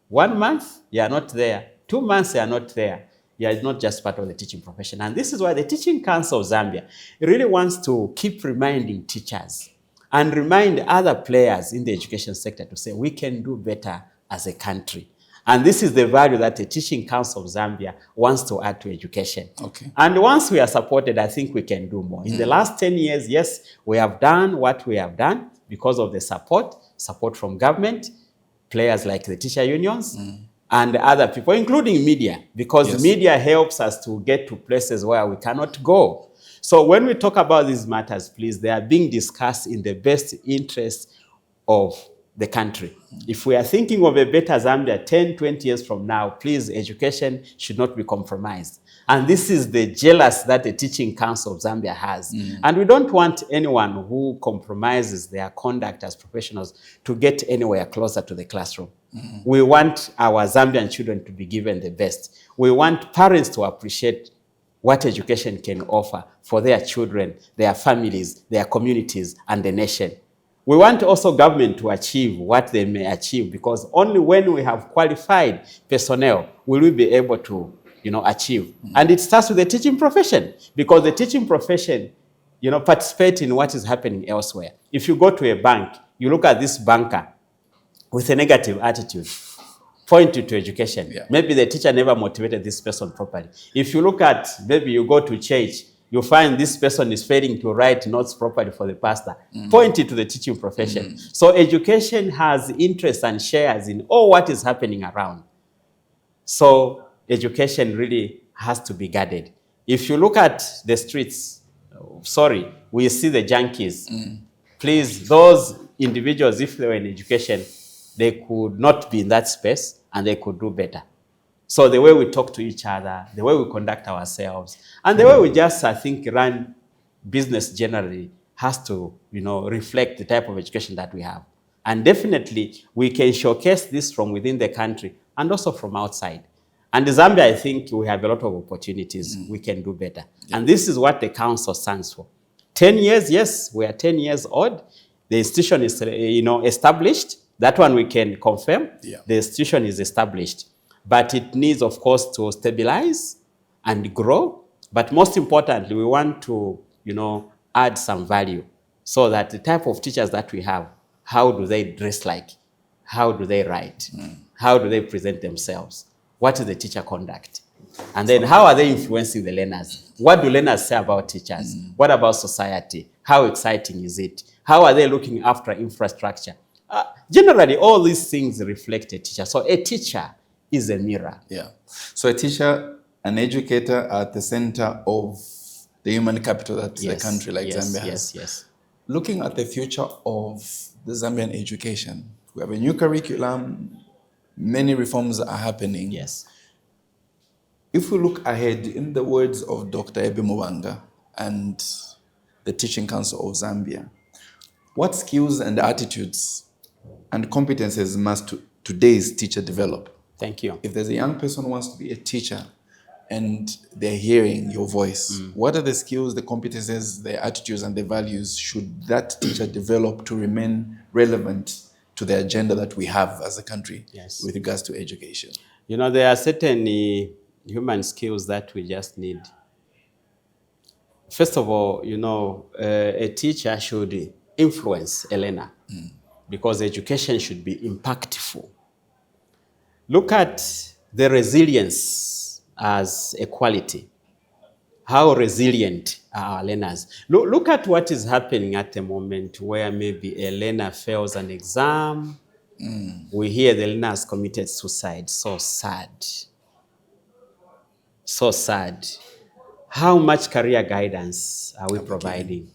1 month, you are not there. 2 months, you are not there. You are not just part of the teaching profession. And this is why the Teaching Council of Zambia really wants to keep reminding teachers and remind other players in the education sector to say, we can do better as a country. And this is the value that the Teaching Council of Zambia wants to add to education. Okay. And once we are supported, I think we can do more. In the last 10 years, yes, we have done what we have done because of the support from government, players like the teacher unions, and other people, including media, because media helps us to get to places where we cannot go. So when we talk about these matters, please, they are being discussed in the best interest of the country. If we are thinking of a better Zambia 10, 20 years from now, please, education should not be compromised. And this is the jealous that the Teaching Council of Zambia has. And we don't want anyone who compromises their conduct as professionals to get anywhere closer to the classroom. We want our Zambian children to be given the best. We want parents to appreciate what education can offer for their children, their families, their communities, and the nation. We want also government to achieve what they may achieve, because only when we have qualified personnel will we be able to, achieve. And it starts with the teaching profession, because the teaching profession, participate in what is happening elsewhere. If you go to a bank, you look at this banker with a negative attitude, point to education. Maybe the teacher never motivated this person properly. If you look at, maybe you go to church, you find this person is failing to write notes properly for the pastor. Point it to the teaching profession. So education has interest and shares in all what is happening around. So education really has to be guarded. If you look at the streets, we see the junkies. Please, those individuals, if they were in education, they could not be in that space and they could do better. So the way we talk to each other, the way we conduct ourselves, and the way we just, I think, run business generally has to, reflect the type of education that we have. And definitely, we can showcase this from within the country and also from outside. And in Zambia, I think we have a lot of opportunities. We can do better. And this is what the council stands for. 10 years, yes, we are 10 years old. The institution is, established. That one we can confirm. The institution is established. But it needs, of course, to stabilize and grow. But most importantly, we want to, add some value so that the type of teachers that we have, how do they dress like? How do they write? How do they present themselves? What is the teacher conduct? And then how are they influencing the learners? What do learners say about teachers? What about society? How exciting is it? How are they looking after infrastructure? Generally, all these things reflect a teacher. So a teacher is a mirror. So a teacher, an educator at the center of the human capital that the country like Zambia has. Looking at the future of the Zambian education, we have a new curriculum, many reforms are happening. If we look ahead, in the words of Dr. Ebby Mubanda and the Teaching Council of Zambia, what skills and attitudes and competences must today's teacher develop? Thank you. If there's a young person who wants to be a teacher and they're hearing your voice, what are the skills, the competences, the attitudes, and the values should that teacher develop to remain relevant to the agenda that we have as a country with regards to education? There are certain human skills that we just need First of all, a teacher should influence a learner because education should be impactful. Look at the resilience as a quality. How resilient are our learners? Look at what is happening at the moment where maybe a learner fails an exam. We hear the learner has committed suicide. So sad. So sad. How much career guidance are we providing?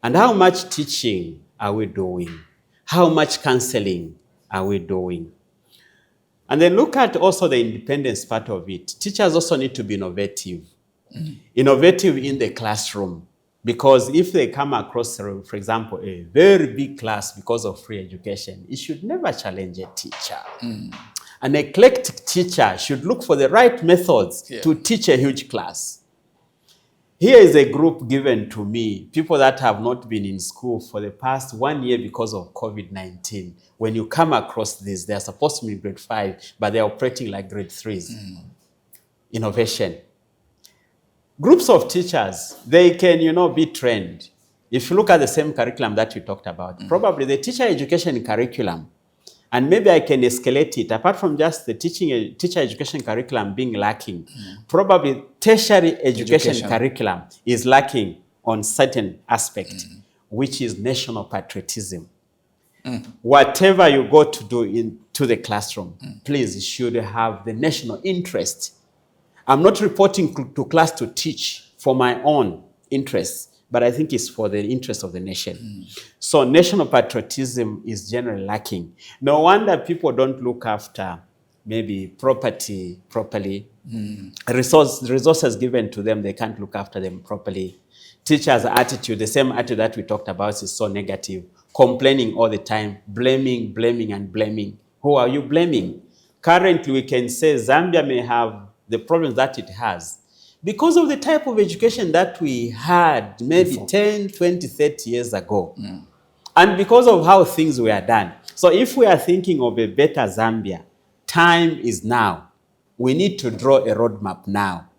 And how much teaching are we doing? How much counseling are we doing? And then look at also the independence part of it. Teachers also need to be innovative. Innovative in the classroom. Because if they come across, for example, a very big class because of free education, it should never challenge a teacher. An eclectic teacher should look for the right methods to teach a huge class. Here is a group given to me, people that have not been in school for the past 1 year because of COVID-19. When you come across this, they're supposed to be grade 5, but they're operating like grade 3s. Innovation. Groups of teachers, they can, be trained. If you look at the same curriculum that we talked about, probably the teacher education curriculum, and maybe I can escalate it, apart from just the teacher education curriculum being lacking, probably tertiary education curriculum is lacking on certain aspect, which is national patriotism. Whatever you go to do into the classroom, please, you should have the national interest. I'm not reporting to class to teach for my own interests, but I think it's for the interest of the nation. So national patriotism is generally lacking. No wonder people don't look after maybe property properly. Resources given to them, they can't look after them properly. Teachers' attitude, the same attitude that we talked about, is so negative. Complaining all the time, blaming, and blaming. Who are you blaming? Currently, we can say Zambia may have the problems that it has because of the type of education that we had maybe 10, 20, 30 years ago. And because of how things were done. So if we are thinking of a better Zambia, time is now. We need to draw a roadmap now.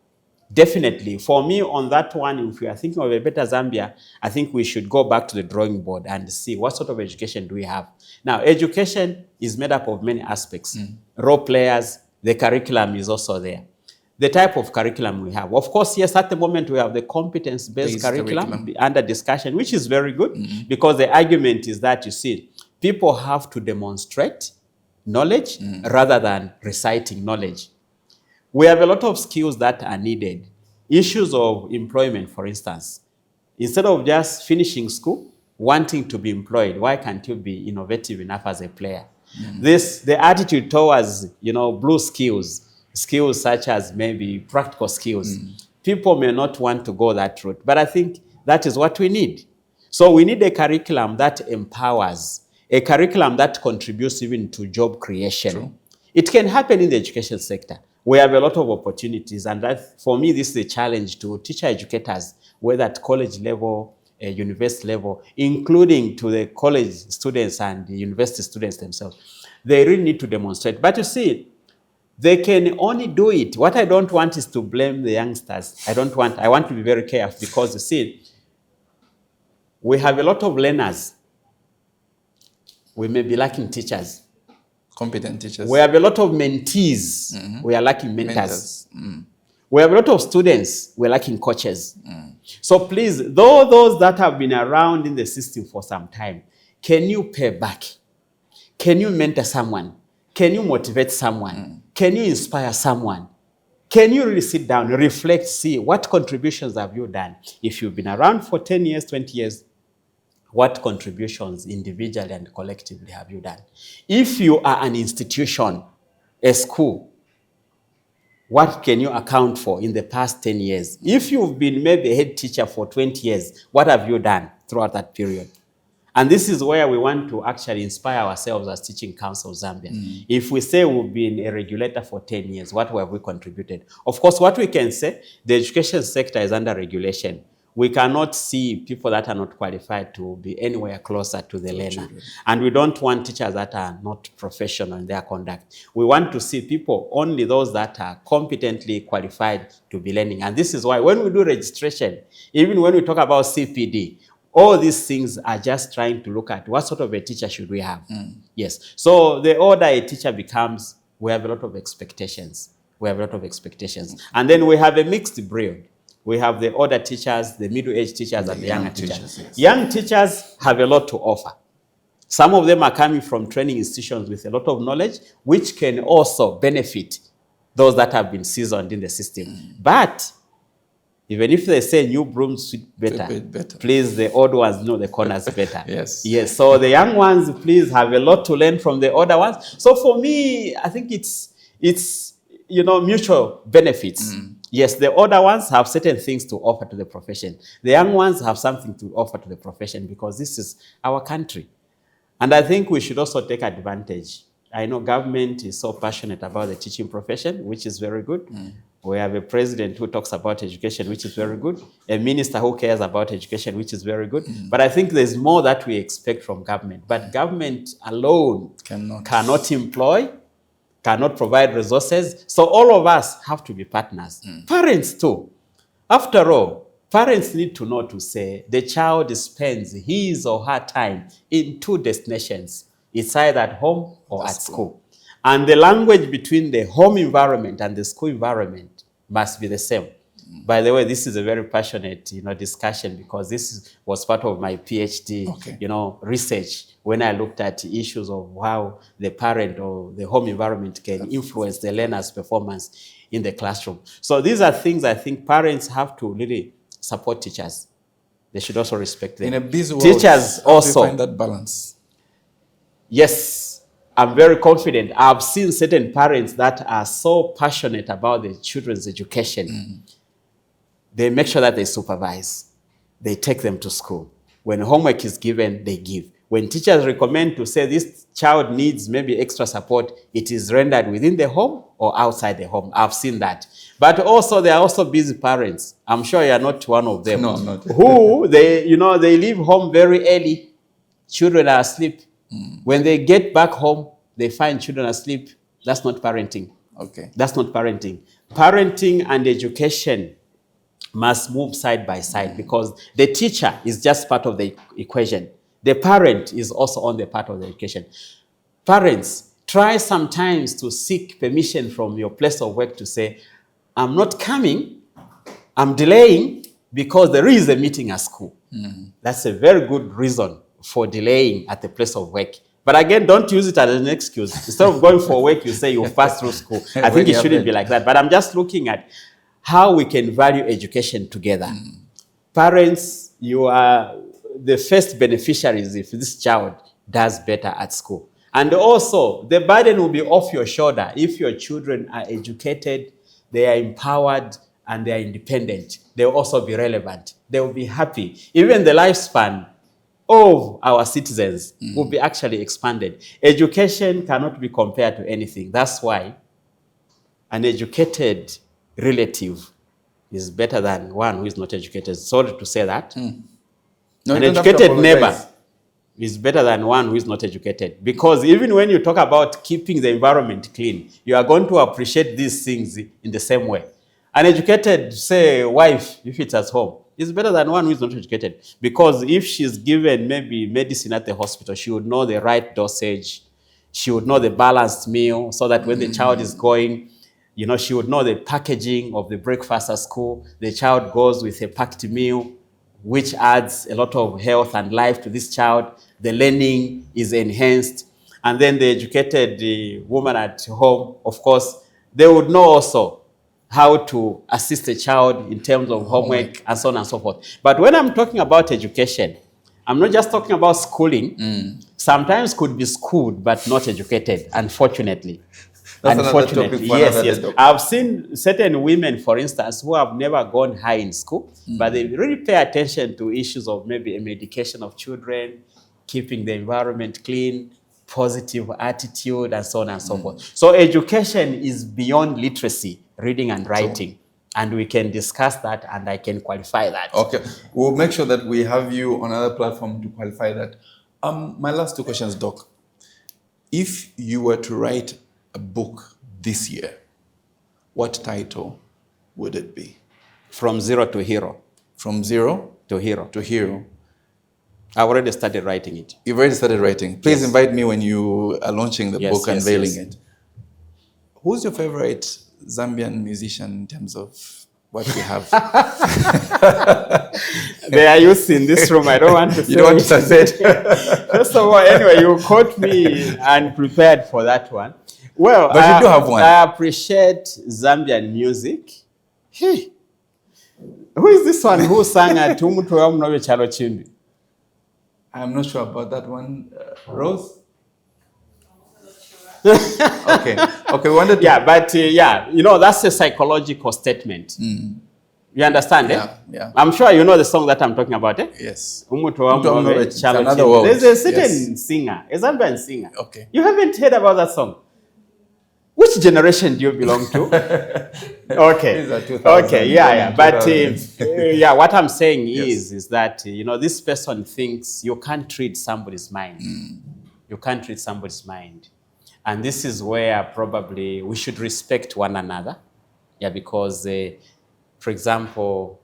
Definitely. For me, on that one, if we are thinking of a better Zambia, I think we should go back to the drawing board and see what sort of education do we have. Now, education is made up of many aspects. Role players, the curriculum is also there. The type of curriculum we have. Of course, yes, at the moment we have the competence-based curriculum under discussion, which is very good because the argument is that, you see, people have to demonstrate knowledge rather than reciting knowledge. We have a lot of skills that are needed. Issues of employment, for instance. Instead of just finishing school, wanting to be employed, why can't you be innovative enough as a player? The attitude towards, blue skills such as maybe practical skills. People may not want to go that route, but I think that is what we need. So we need a curriculum that empowers, a curriculum that contributes even to job creation. True. It can happen in the education sector. We have a lot of opportunities, and that, for me, this is a challenge to teacher educators, whether at college level, university level, including to the college students and the university students themselves. They really need to demonstrate. But you see, they can only do it. What I don't want is to blame the youngsters. I want to be very careful because, you see, we have a lot of learners. We may be lacking teachers. Competent teachers. We have a lot of mentees. We are lacking mentors. We have a lot of students. We're lacking coaches. So please, those that have been around in the system for some time, can you pay back? Can you mentor someone? Can you motivate someone? Can you inspire someone? Can you really sit down, reflect, see what contributions have you done? If you've been around for 10 years, 20 years, what contributions individually and collectively have you done? If you are an institution, a school, what can you account for in the past 10 years? If you've been maybe a head teacher for 20 years, what have you done throughout that period? And this is where we want to actually inspire ourselves as Teaching Council of Zambia. If we say we've been a regulator for 10 years, what have we contributed? Of course, what we can say, the education sector is under regulation. we cannot see people that are not qualified to be anywhere closer to the learner. And we don't want teachers that are not professional in their conduct. We want to see people, only those that are competently qualified to be learning. And this is why when we do registration, even when we talk about CPD, all these things are just trying to look at what sort of a teacher should we have. Yes. So the older a teacher becomes, we have a lot of expectations. And then we have a mixed breed. We have the older teachers, the middle-aged teachers, and the younger teachers. Yes. Young teachers have a lot to offer. Some of them are coming from training institutions with a lot of knowledge, which can also benefit those that have been seasoned in the system. But even if they say new brooms sweep better, please, the old ones know the corners better. Yes. So the young ones, please, have a lot to learn from the older ones. So for me, I think it's mutual benefits. Yes, the older ones have certain things to offer to the profession. The young ones have something to offer to the profession because this is our country. And I think we should also take advantage. I know government is so passionate about the teaching profession, which is very good. We have a president who talks about education, which is very good. A minister who cares about education, which is very good. But I think there's more that we expect from government. But government alone cannot employ, cannot provide resources. So all of us have to be partners. Parents too. After all, parents need to know to say the child spends his or her time in two destinations. It's either at home or at school. And the language between the home environment and the school environment must be the same. By the way, this is a very passionate, discussion because this was part of my PhD, research when I looked at issues of how the parent or the home environment can influence the learner's performance in the classroom. So these are things I think parents have to really support teachers. They should also respect them. In a busy world, teachers also find that balance. Yes, I'm very confident. I've seen certain parents that are so passionate about their children's education. They make sure that they supervise. They take them to school. When homework is given, they give. When teachers recommend to say this child needs maybe extra support, it is rendered within the home or outside the home. I've seen that. But also, there are also busy parents. I'm sure you are not one of them. No, not. Who, they leave home very early. Children are asleep. When they get back home, they find children asleep. That's not parenting. Okay. That's not parenting. Parenting and education must move side by side because the teacher is just part of the equation. The parent is also on the part of the education. Parents, try sometimes to seek permission from your place of work to say, I'm not coming, I'm delaying because there is a meeting at school. That's a very good reason for delaying at the place of work. But again, don't use it as an excuse. Instead of going for work, you say you passed through school. I think it shouldn't be like that. But I'm just looking at how we can value education together. Parents, you are the first beneficiaries if this child does better at school. And also, the burden will be off your shoulder if your children are educated, they are empowered, and they are independent. They will also be relevant. They will be happy. Even the lifespan of our citizens will be actually expanded. Education cannot be compared to anything. That's why an educated relative is better than one who is not educated. Sorry to say that. No, An educated neighbor is better than one who is not educated. Because even when you talk about keeping the environment clean, you are going to appreciate these things in the same way. An educated, say, wife, if it's at home, is better than one who is not educated. Because if she's given maybe medicine at the hospital, she would know the right dosage. She would know the balanced meal so that when the child is going, she would know the packaging of the breakfast at school. The child goes with a packed meal, which adds a lot of health and life to this child. The learning is enhanced. And then the educated woman at home, of course, they would know also how to assist the child in terms of homework and so on and so forth. But when I'm talking about education, I'm not just talking about schooling. Sometimes could be schooled but not educated, unfortunately. Unfortunately, yes. I've seen certain women, for instance, who have never gone high in school, but they really pay attention to issues of maybe a medication of children, keeping the environment clean, positive attitude, and so on and so forth. So education is beyond literacy, reading and writing. and we can discuss that, and I can qualify that. Okay, we'll make sure that we have you on another platform to qualify that. My last 2 questions, Doc. If you were to write a book this year, what title would it be? From zero to hero. From zero to hero. To hero. I already started writing it. You've already started writing. Please invite me when you are launching the book, unveiling it. Who's your favorite Zambian musician in terms of what we have? They are used in this room. I don't want to say. You don't want to say it. First of all, anyway, you caught me unprepared for that one. Well, but you do have one. I appreciate Zambian music. Hey. Who is this one who sang at Tumutu Amnobe Chalo Chimbi? I'm not sure about that one. Rose? Okay. Okay, we wanted to... Yeah, but that's a psychological statement. You understand, Yeah. I'm sure you know the song that I'm talking about, eh? Yes. Another word. There's a certain singer, a Zambian singer. Okay. You haven't heard about that song? Which generation do you belong to? Okay. These are 2000. Okay, yeah. But what I'm saying is that, this person thinks you can't read somebody's mind. You can't read somebody's mind. And this is where probably we should respect one another. Yeah, because, for example,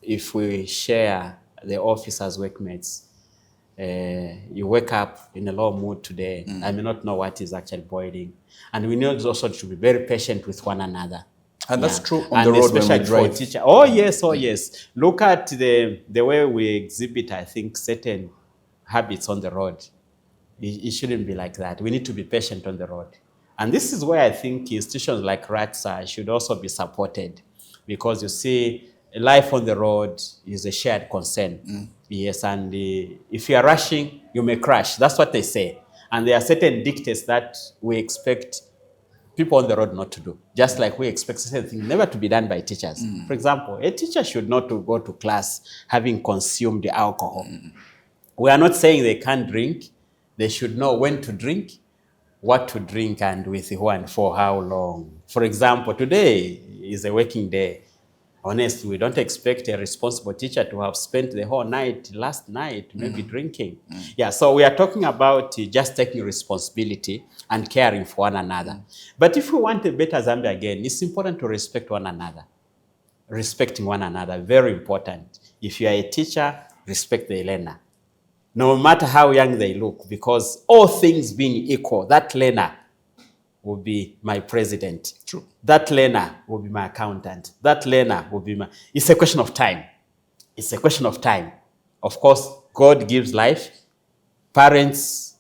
if we share the office as workmates, you wake up in a low mood today. I may not know what is actually boiling. And we need also to be very patient with one another. And that's true on the road when we drive. Teacher. Oh, yes. Look at the way we exhibit, I think, certain habits on the road. It shouldn't be like that. We need to be patient on the road. And this is where I think institutions like RATSA should also be supported. Because you see, life on the road is a shared concern. Yes, and if you are rushing, you may crash. That's what they say. And there are certain dictates that we expect people on the road not to do. Just like we expect certain things never to be done by teachers. For example, a teacher should not to go to class having consumed alcohol. We are not saying they can't drink. They should know when to drink, what to drink, and with who and for how long. For example, today is a working day. Honestly, we don't expect a responsible teacher to have spent the whole night, last night, maybe drinking. Yeah, so we are talking about just taking responsibility and caring for one another. But if we want a better Zambia again, it's important to respect one another. Respecting one another, very important. If you are a teacher, respect the learner. No matter how young they look, because all things being equal, that learner will be my president. True. That learner will be my accountant. That learner will be It's a question of time. It's a question of time. Of course, God gives life. Parents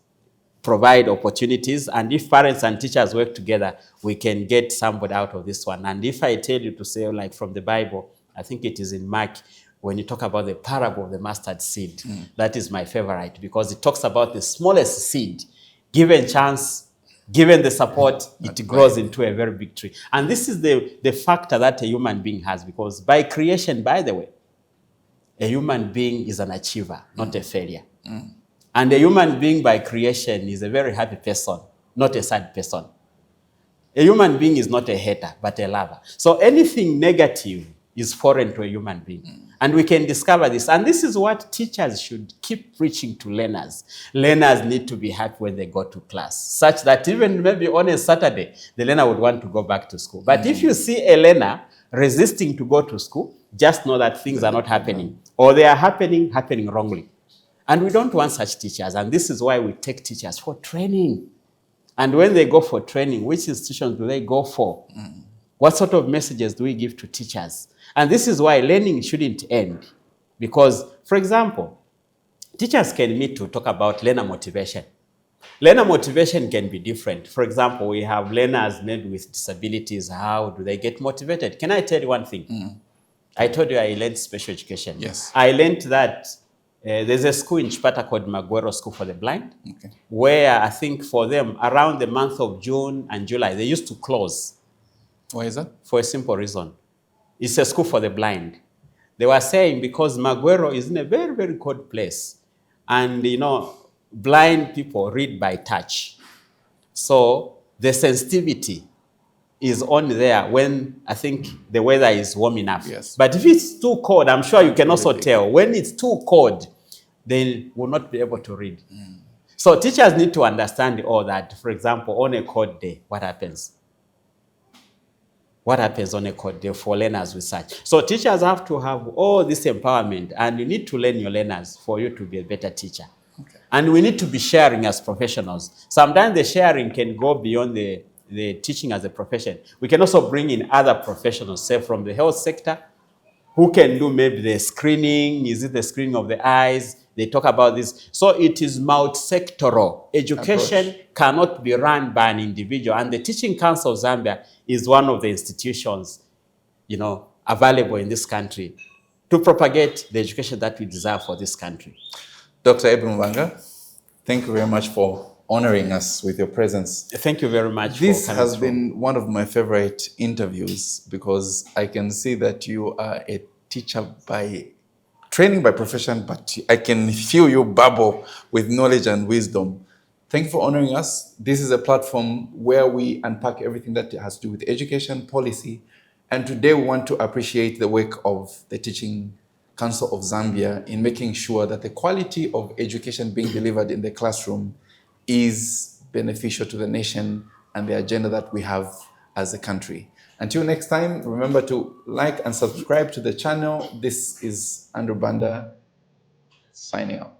provide opportunities. And if parents and teachers work together, we can get somebody out of this one. And if I tell you to say, like from the Bible, I think it is in Mark, when you talk about the parable of the mustard seed, that is my favorite, because it talks about the smallest seed. Given chance, given the support, it grows into a very big tree. And this is the factor that a human being has, because by creation, by the way, a human being is an achiever, not a failure. And a human being by creation is a very happy person, not a sad person. A human being is not a hater, but a lover. So anything negative is foreign to a human being. And we can discover this. And this is what teachers should keep preaching to learners. Learners need to be happy when they go to class, such that even maybe on a Saturday, the learner would want to go back to school. But if you see a learner resisting to go to school, just know that things are not happening, or they are happening wrongly. And we don't want such teachers. And this is why we take teachers for training. And when they go for training, which institutions do they go for? What sort of messages do we give to teachers? And this is why learning shouldn't end. Because, for example, teachers can meet to talk about learner motivation. Learner motivation can be different. For example, we have learners maybe with disabilities. How do they get motivated? Can I tell you one thing? I told you I learned special education. Yes. I learned that there's a school in Chipata called Maguero School for the Blind, where I think for them, around the month of June and July, they used to close. Why is that? For a simple reason. It's a school for the blind. They were saying because Maguero is in a very, very cold place. And, blind people read by touch. So the sensitivity is only there when I think the weather is warm enough. Yes. But if it's too cold, I'm sure you can also Really? tell. When it's too cold, they will not be able to read. So teachers need to understand all that. For example, on a cold day, what happens? What happens on a cold day for learners with such? So teachers have to have all this empowerment, and you need to learn your learners for you to be a better teacher. Okay. And we need to be sharing as professionals. Sometimes the sharing can go beyond the teaching as a profession. We can also bring in other professionals, say from the health sector, who can do maybe the screening. Is it the screening of the eyes? They talk about this. So it is multi-sectoral. Education cannot be run by an individual. And the Teaching Council of Zambia is one of the institutions, available in this country to propagate the education that we desire for this country. Dr. Ebby Mubanda, thank you very much for honoring us with your presence. Thank you very much. This has been one of my favorite interviews because I can see that you are a teacher by training, by profession, but I can feel you bubble with knowledge and wisdom. Thank you for honoring us. This is a platform where we unpack everything that has to do with education policy. And today we want to appreciate the work of the Teaching Council of Zambia in making sure that the quality of education being delivered in the classroom is beneficial to the nation and the agenda that we have as a country. Until next time, remember to like and subscribe to the channel. This is Andrew Banda signing out.